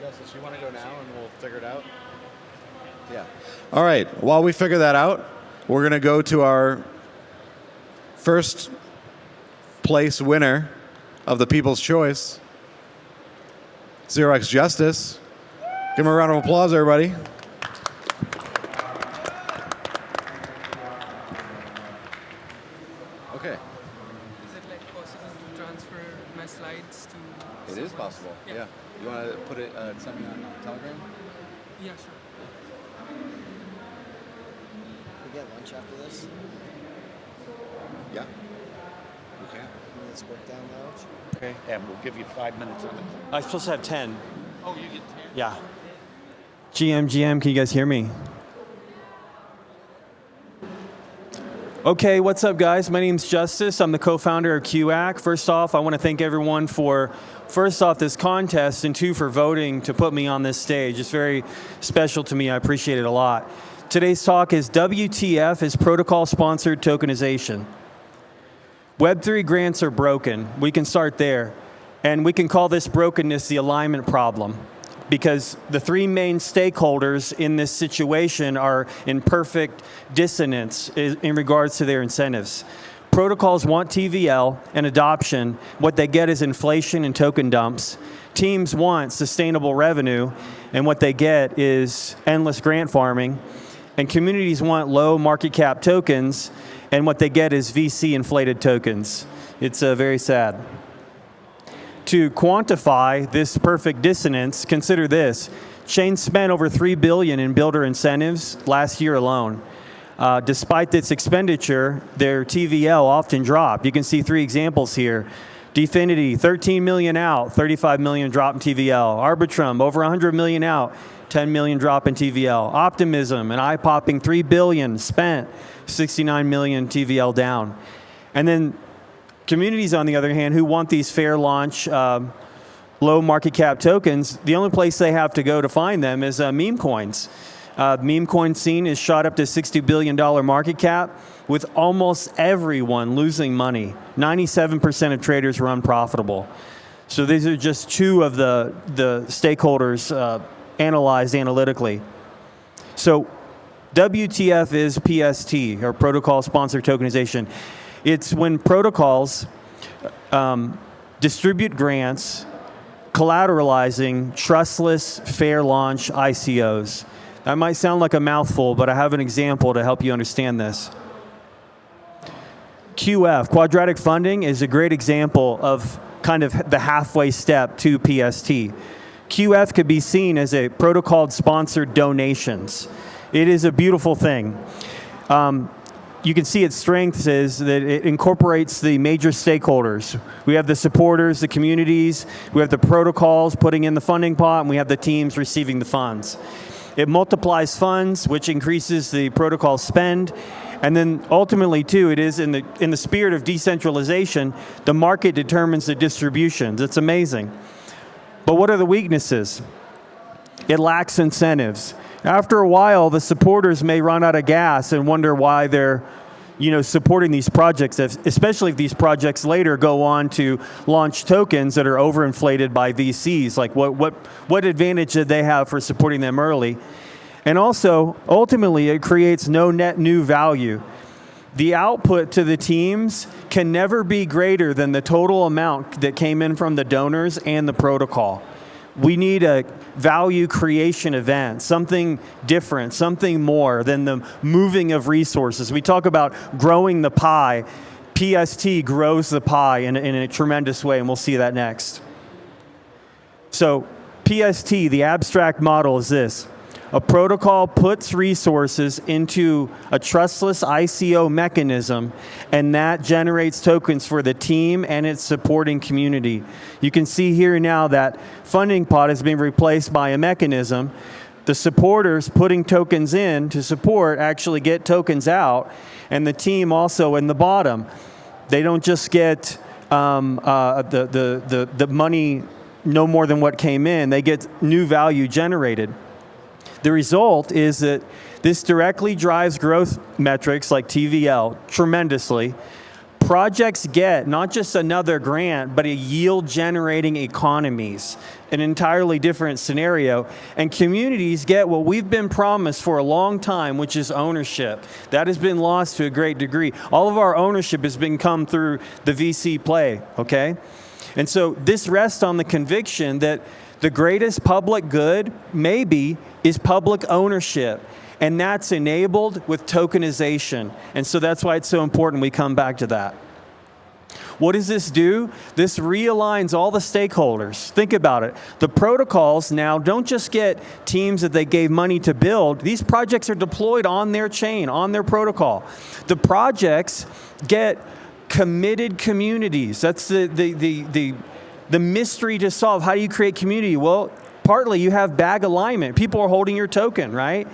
Justice, you want to go now and we'll figure it out? Yeah. All right. While we figure that out, we're going to go to our first place winner of the People's Choice, 0x Justice. Give him a round of applause, everybody. Okay. Is it like possible to transfer put it, something on Telegram? Yeah, sure. We get lunch after this? Yeah. Okay. Let's work down lounge. Okay. And we'll give you 5 minutes on it. I'm supposed to have 10. Oh, you get 10? Yeah. GM, can you guys hear me? Okay, what's up, guys? My name's Justice. I'm the co-founder of QAC. First off, I want to thank everyone for, this contest, and two, for voting to put me on this stage. It's very special to me. I appreciate it a lot. Today's talk is WTF is protocol-sponsored tokenization. Web3 grants are broken. We can start there. And we can call this brokenness the alignment problem, because the three main stakeholders in this situation are in perfect dissonance in regards to their incentives. Protocols want TVL and adoption. What they get is inflation and token dumps. Teams want sustainable revenue, and what they get is endless grant farming. And communities want low market cap tokens, and what they get is VC inflated tokens. It's very sad. To quantify this perfect dissonance, consider this. Chain spent over $3 billion in builder incentives last year alone. Despite this expenditure, their TVL often dropped. You can see three examples here. Dfinity, 13 million out, 35 million drop in TVL. Arbitrum, over 100 million out, 10 million drop in TVL. Optimism, an eye-popping 3 billion spent, 69 million TVL down. And then communities, on the other hand, who want these fair launch, low market cap tokens, the only place they have to go to find them is meme coins. Meme coin scene is shot up to $60 billion market cap, with almost everyone losing money. 97% of traders were unprofitable. So these are just two of the stakeholders analyzed analytically. So WTF is PST, or Protocol Sponsored Tokenization. It's when protocols distribute grants collateralizing trustless, fair launch ICOs. That might sound like a mouthful, but I have an example to help you understand this. QF, quadratic funding, is a great example of kind of the halfway step to PST. QF could be seen as a protocol-sponsored donations. It is a beautiful thing. You can see its strengths is that it incorporates the major stakeholders. We have the supporters, the communities, we have the protocols putting in the funding pot, and we have the teams receiving the funds. It multiplies funds, which increases the protocol spend. And then ultimately, too, it is in the spirit of decentralization, the market determines the distributions. It's amazing. But what are the weaknesses? It lacks incentives. After a while, the supporters may run out of gas and wonder why they're supporting these projects, especially if these projects later go on to launch tokens that are overinflated by VCs. Like what advantage did they have for supporting them early? And also, ultimately, it creates no net new value. The output to the teams can never be greater than the total amount that came in from the donors and the protocol. We need a value creation event, something different, something more than the moving of resources. We talk about growing the pie. PST grows the pie in a tremendous way, and we'll see that next. So PST, the abstract model is this. A protocol puts resources into a trustless ICO mechanism, and that generates tokens for the team and its supporting community. You can see here now that funding pot is being replaced by a mechanism. The supporters putting tokens in to support actually get tokens out, and the team also in the bottom. They don't just get the money no more than what came in. They get new value generated. The result is that this directly drives growth metrics like TVL tremendously. Projects get not just another grant, but a yield-generating economies, an entirely different scenario. And communities get what we've been promised for a long time, which is ownership. That has been lost to a great degree. All of our ownership has been come through the VC play, okay? And so this rests on the conviction that the greatest public good, maybe, is public ownership. And that's enabled with tokenization. And so that's why it's so important we come back to that. What does this do? This realigns all the stakeholders. Think about it. The protocols now don't just get teams that they gave money to build. These projects are deployed on their chain, on their protocol. The projects get committed communities. That's the mystery to solve. How do you create community? Well, partly you have bag alignment. People are holding your token, right?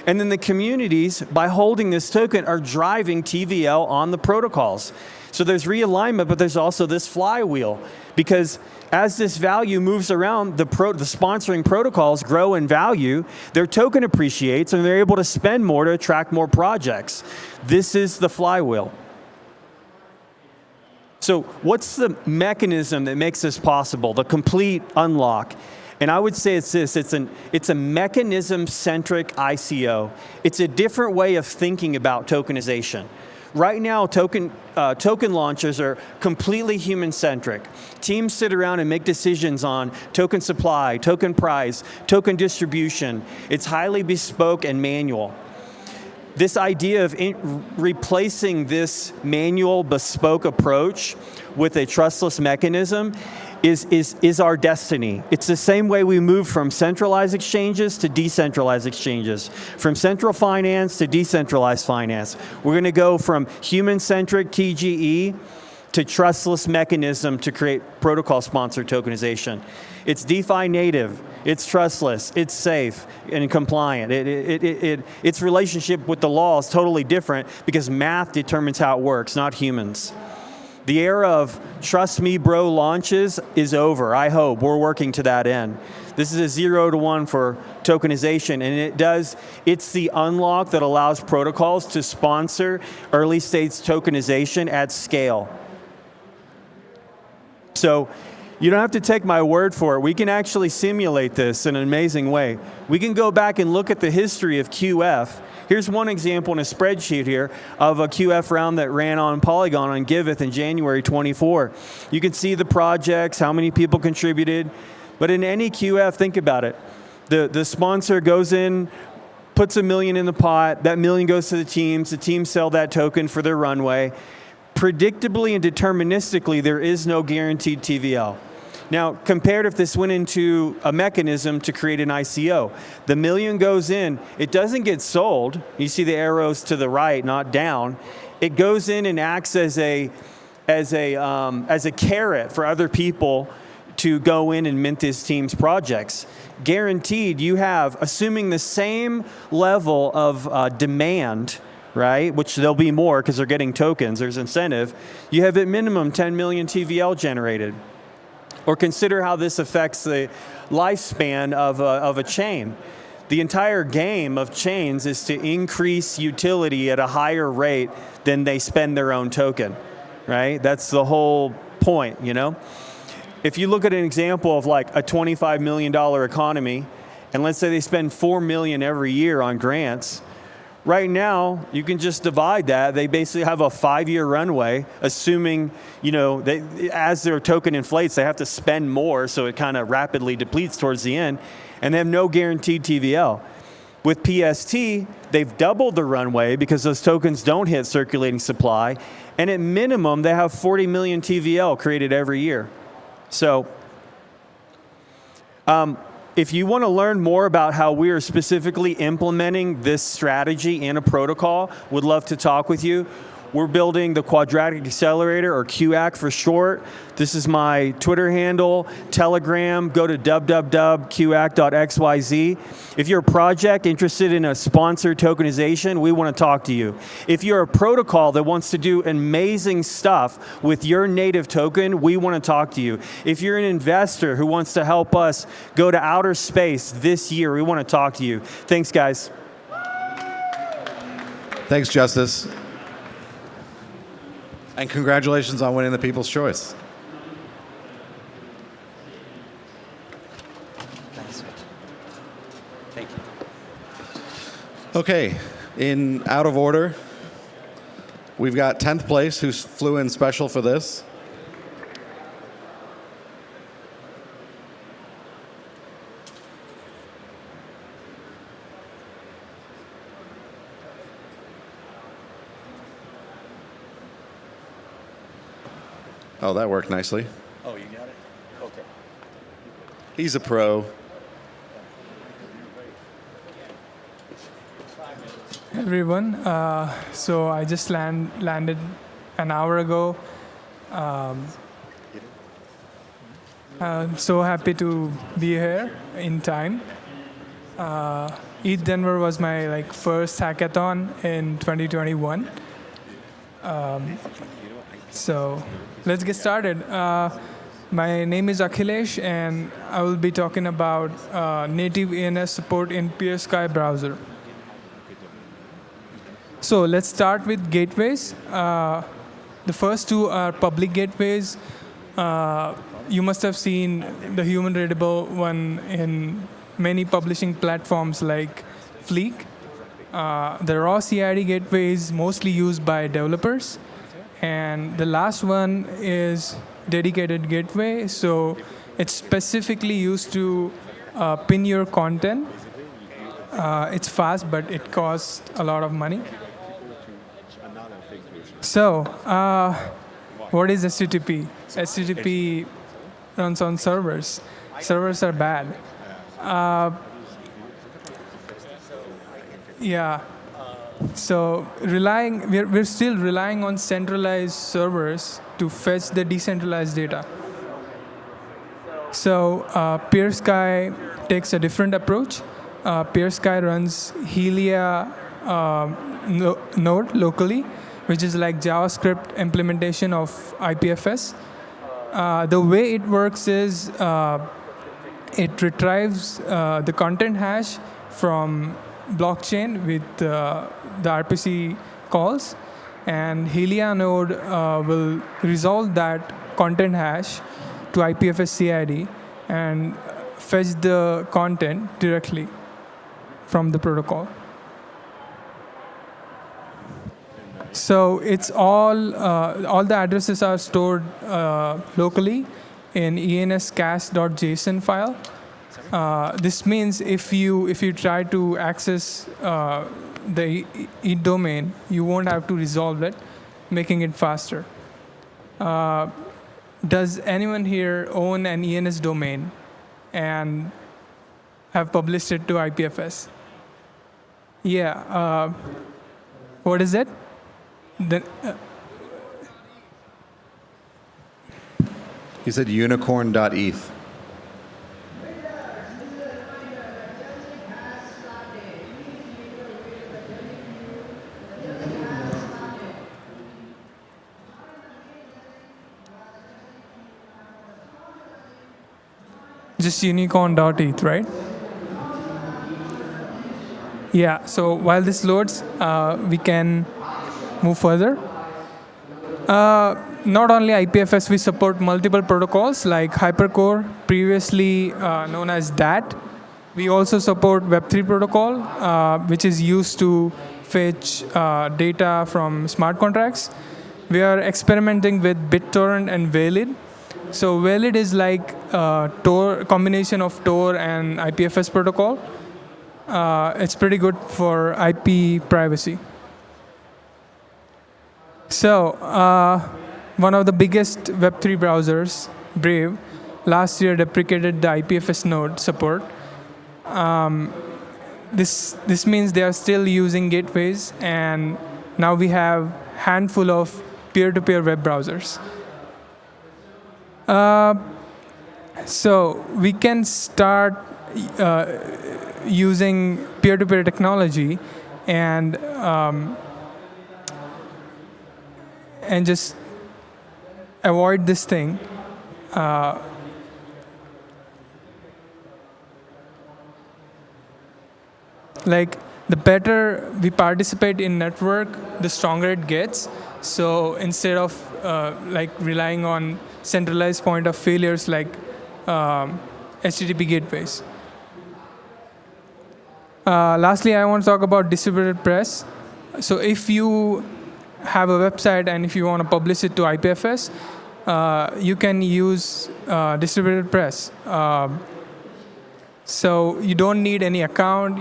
And then the communities, by holding this token, are driving TVL on the protocols. So there's realignment, but there's also this flywheel. Because as this value moves around, the sponsoring protocols grow in value, their token appreciates, and they're able to spend more to attract more projects. This is the flywheel. So what's the mechanism that makes this possible, the complete unlock? And I would say it's this, it's a mechanism-centric ICO. It's a different way of thinking about tokenization. Right now, token launches are completely human-centric. Teams sit around and make decisions on token supply, token price, token distribution. It's highly bespoke and manual. This idea of replacing this manual, bespoke approach with a trustless mechanism is our destiny. It's the same way we move from centralized exchanges to decentralized exchanges, from central finance to decentralized finance. We're going to go from human-centric TGE to trustless mechanism to create protocol-sponsored tokenization. It's DeFi native, it's trustless, it's safe and compliant. Its relationship with the law is totally different because math determines how it works, not humans. The era of trust me bro launches is over, I hope. We're working to that end. This is a 0 to 1 for tokenization, and it's the unlock that allows protocols to sponsor early stage tokenization at scale. So you don't have to take my word for it. We can actually simulate this in an amazing way. We can go back and look at the history of QF. Here's one example in a spreadsheet here of a QF round that ran on Polygon on Giveth in January 24. You can see the projects, how many people contributed. But in any QF, think about it. The sponsor goes in, puts $1 million in the pot, that $1 million goes to the teams sell that token for their runway. Predictably and deterministically, there is no guaranteed TVL. Now, compared if this went into a mechanism to create an ICO, the $1 million goes in, it doesn't get sold. You see the arrows to the right, not down. It goes in and acts as a carrot for other people to go in and mint this team's projects. Guaranteed, you have, assuming the same level of demand, right, which there'll be more because they're getting tokens, there's incentive, you have at minimum 10 million TVL generated. Or consider how this affects the lifespan of a chain. The entire game of chains is to increase utility at a higher rate than they spend their own token, right? That's the whole point, you know? If you look at an example of like a $25 million economy, and let's say they spend $4 million every year on grants, right now, you can just divide that. They basically have a 5-year runway, assuming, you know, as their token inflates, they have to spend more, so it kind of rapidly depletes towards the end, and they have no guaranteed TVL. With PST, they've doubled the runway because those tokens don't hit circulating supply, and at minimum, they have 40 million TVL created every year. So, if you want to learn more about how we are specifically implementing this strategy in a protocol, would love to talk with you. We're building the Quadratic Accelerator, or QAC for short. This is my Twitter handle, Telegram. Go to www.qac.xyz. If you're a project interested in a sponsored tokenization, we want to talk to you. If you're a protocol that wants to do amazing stuff with your native token, we want to talk to you. If you're an investor who wants to help us go to outer space this year, we want to talk to you. Thanks, guys. Thanks, Justice. And congratulations on winning the People's Choice. Thank you. Okay, in out of order, we've got 10th place, who flew in special for this. Oh, that worked nicely. Oh, you got it? Okay. He's a pro. Everyone. So I just landed an hour ago. I'm so happy to be here in time. ETHDenver was my first hackathon in 2021. So let's get started. My name is Akhilesh, and I will be talking about native ENS support in PeerSky browser. So let's start with gateways. The first two are public gateways. You must have seen the human readable one in many publishing platforms like Fleek. The raw CID gateway is mostly used by developers. And the last one is dedicated gateway. So it's specifically used to pin your content. It's fast, but it costs a lot of money. So, what is HTTP? HTTP runs on servers. Servers are bad. Yeah. So we're still relying on centralized servers to fetch the decentralized data. So PeerSky takes a different approach. PeerSky runs Helia node locally, which is like JavaScript implementation of IPFS. The way it works is it retrieves the content hash from blockchain with the RPC calls, and Helia node will resolve that content hash to IPFS CID and fetch the content directly from the protocol. So it's all the addresses are stored locally in ENS cache.json file. This means if you try to access the ETH domain, you won't have to resolve it, making it faster. Does anyone here own an ENS domain and have published it to IPFS? Yeah. What is it? He said unicorn.eth. Just unicorn.eth, right? Yeah, so while this loads, we can move further. Not only IPFS, we support multiple protocols like Hypercore, previously known as DAT. We also support Web3 protocol, which is used to fetch data from smart contracts. We are experimenting with BitTorrent and Valid. So Valid is like Tor combination of Tor and IPFS protocol. It's pretty good for IP privacy. So one of the biggest Web3 browsers, Brave, last year deprecated the IPFS node support. This means they are still using gateways, and now we have handful of peer-to-peer web browsers. So we can start using peer-to-peer technology and just avoid this thing. Like, the better we participate in network, the stronger it gets. So instead of relying on centralized point of failures like HTTP gateways. Lastly, I want to talk about distributed press. So if you have a website and if you want to publish it to IPFS, you can use distributed press. So you don't need any account.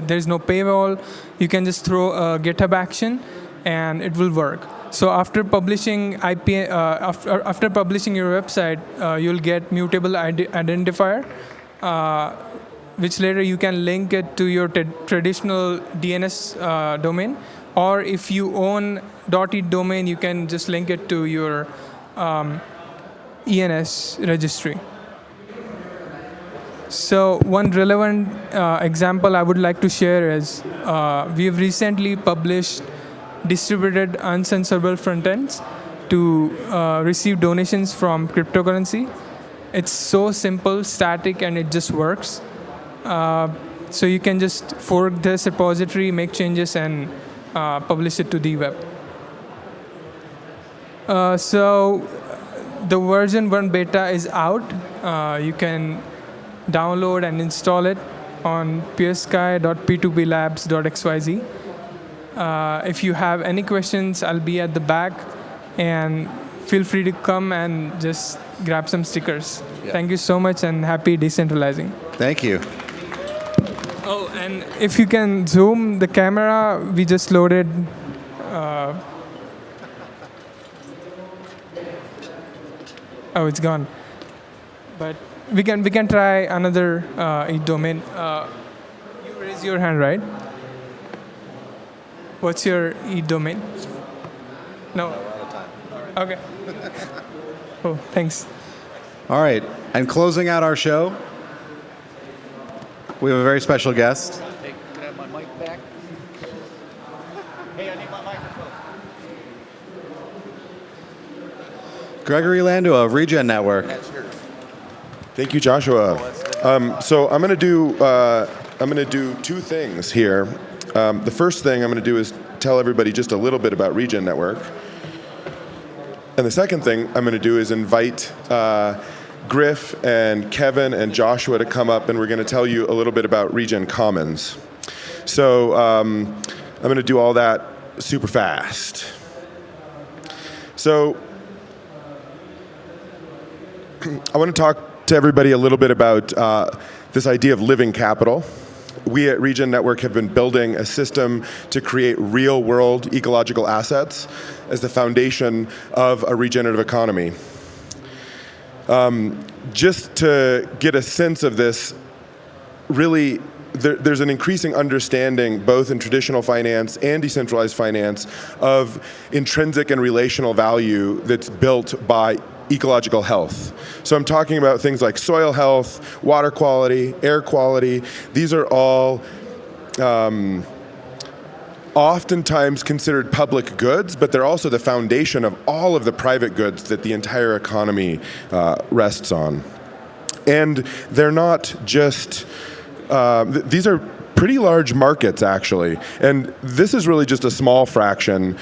There's no paywall. You can just throw a GitHub action, and it will work. So after publishing after publishing your website, you'll get mutable identifier, which later you can link it to your traditional DNS domain, or if you own .it domain, you can just link it to your ENS registry. So one relevant example I would like to share is we have recently published distributed uncensorable frontends to receive donations from cryptocurrency. It's so simple, static, and it just works. So you can just fork this repository, make changes, and publish it to the web. So the version 1 beta is out. You can download and install it on peersky.p2blabs.xyz. If you have any questions, I'll be at the back, and feel free to come and just grab some stickers. Yeah. Thank you so much, and happy decentralizing. Thank you. Oh, and if you can zoom the camera, we just loaded. Oh, it's gone. But we can try another domain. You raise your hand, right? What's your domain? No. Okay. Oh, thanks. All right, and closing out our show, we have a very special guest. Hey, can I have my mic back? Hey, I need my microphone. Gregory Landua of Regen Network. Thank you, Joshua. So I'm going to do two things here. The first thing I'm going to do is tell everybody just a little bit about Regen Network. And the second thing I'm going to do is invite Griff and Kevin and Joshua to come up, and we're going to tell you a little bit about Regen Commons. So I'm going to do all that super fast. So I want to talk to everybody a little bit about this idea of living capital. We at Regen Network have been building a system to create real-world ecological assets as the foundation of a regenerative economy. Just to get a sense of this, really, there's an increasing understanding, both in traditional finance and decentralized finance, of intrinsic and relational value that's built by ecological health. So I'm talking about things like soil health, water quality, air quality. These are all oftentimes considered public goods, but they're also the foundation of all of the private goods that the entire economy rests on. And they're not just, these are pretty large markets, actually. And this is really just a small fraction.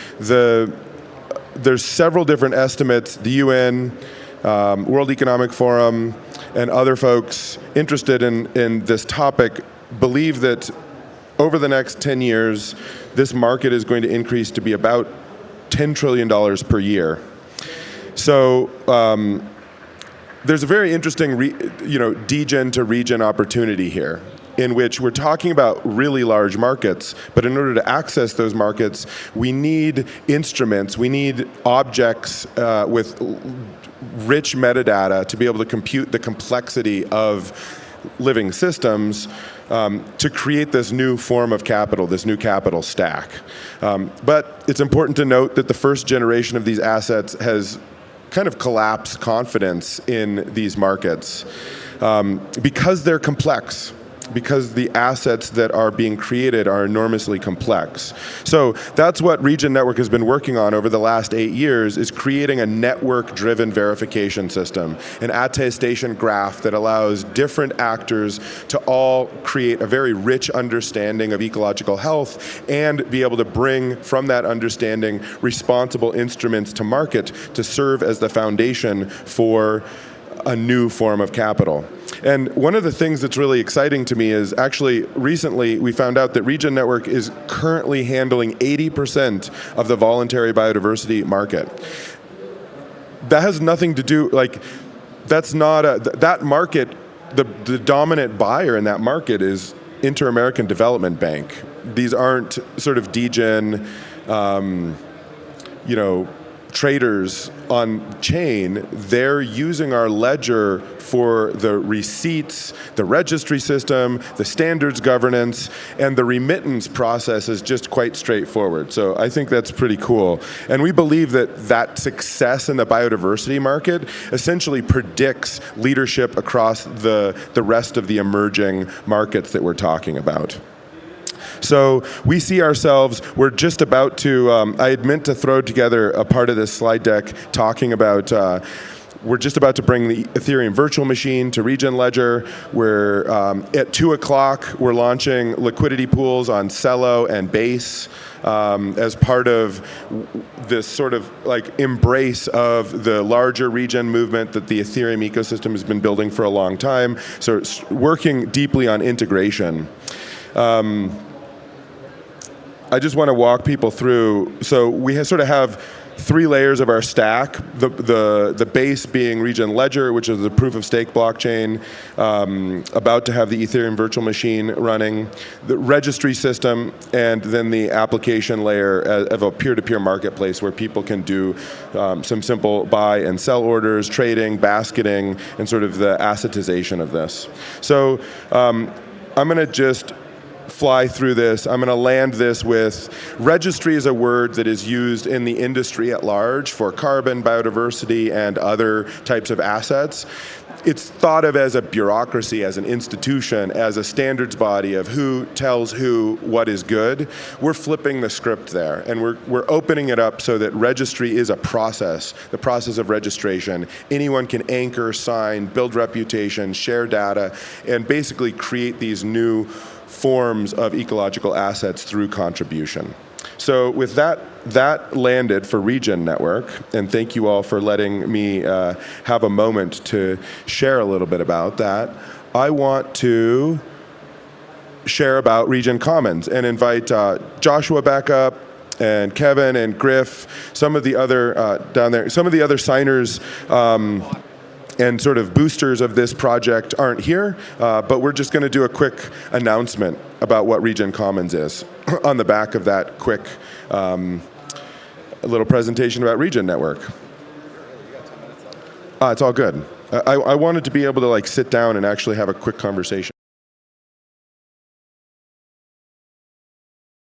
There's several different estimates. The UN, World Economic Forum, and other folks interested in this topic believe that over the next 10 years, this market is going to increase to be about $10 trillion per year. So there's a very interesting degen to regen opportunity here, in which we're talking about really large markets, but in order to access those markets, we need instruments, we need objects with rich metadata to be able to compute the complexity of living systems to create this new form of capital, this new capital stack. But it's important to note that the first generation of these assets has kind of collapsed confidence in these markets because they're complex, because the assets that are being created are enormously complex. So that's what Regen Network has been working on over the last 8 years, is creating a network-driven verification system, an attestation graph that allows different actors to all create a very rich understanding of ecological health and be able to bring from that understanding responsible instruments to market to serve as the foundation for a new form of capital. And one of the things that's really exciting to me is actually recently we found out that Regen Network is currently handling 80% of the voluntary biodiversity market. That has nothing to do, that's not that market, the dominant buyer in that market is Inter-American Development Bank. These aren't sort of degen traders on chain, they're using our ledger for the receipts, the registry system, the standards governance, and the remittance process is just quite straightforward. So I think that's pretty cool. And we believe that success in the biodiversity market essentially predicts leadership across the rest of the emerging markets that we're talking about. So we see ourselves, we're just about to, I had meant to throw together a part of this slide deck talking about, we're just about to bring the Ethereum virtual machine to Regen Ledger. We're at 2 o'clock, we're launching liquidity pools on Celo and Base as part of this sort of like embrace of the larger Regen movement that the Ethereum ecosystem has been building for a long time. So it's working deeply on integration. I just want to walk people through. So we sort of have 3 layers of our stack. The base being Regen Ledger, which is the proof of stake blockchain, about to have the Ethereum virtual machine running, the registry system, and then the application layer of a peer-to-peer marketplace where people can do some simple buy and sell orders, trading, basketing, and sort of the assetization of this. So I'm going to just fly through this. I'm going to land this with registry is a word that is used in the industry at large for carbon, biodiversity, and other types of assets. It's thought of as a bureaucracy, as an institution, as a standards body of who tells who what is good. We're flipping the script there, and we're opening it up so that registry is a process, the process of registration. Anyone can anchor, sign, build reputation, share data, and basically create these new forms of ecological assets through contribution. So with that landed for Regen Network, and thank you all for letting me have a moment to share a little bit about that. I want to share about Regen Commons and invite Joshua back up, and Kevin and Griff, some of the other down there, some of the other signers and sort of boosters of this project aren't here, but we're just going to do a quick announcement about what Regen Commons is on the back of that quick little presentation about Regen Network. It's all good. I wanted to be able to like sit down and actually have a quick conversation.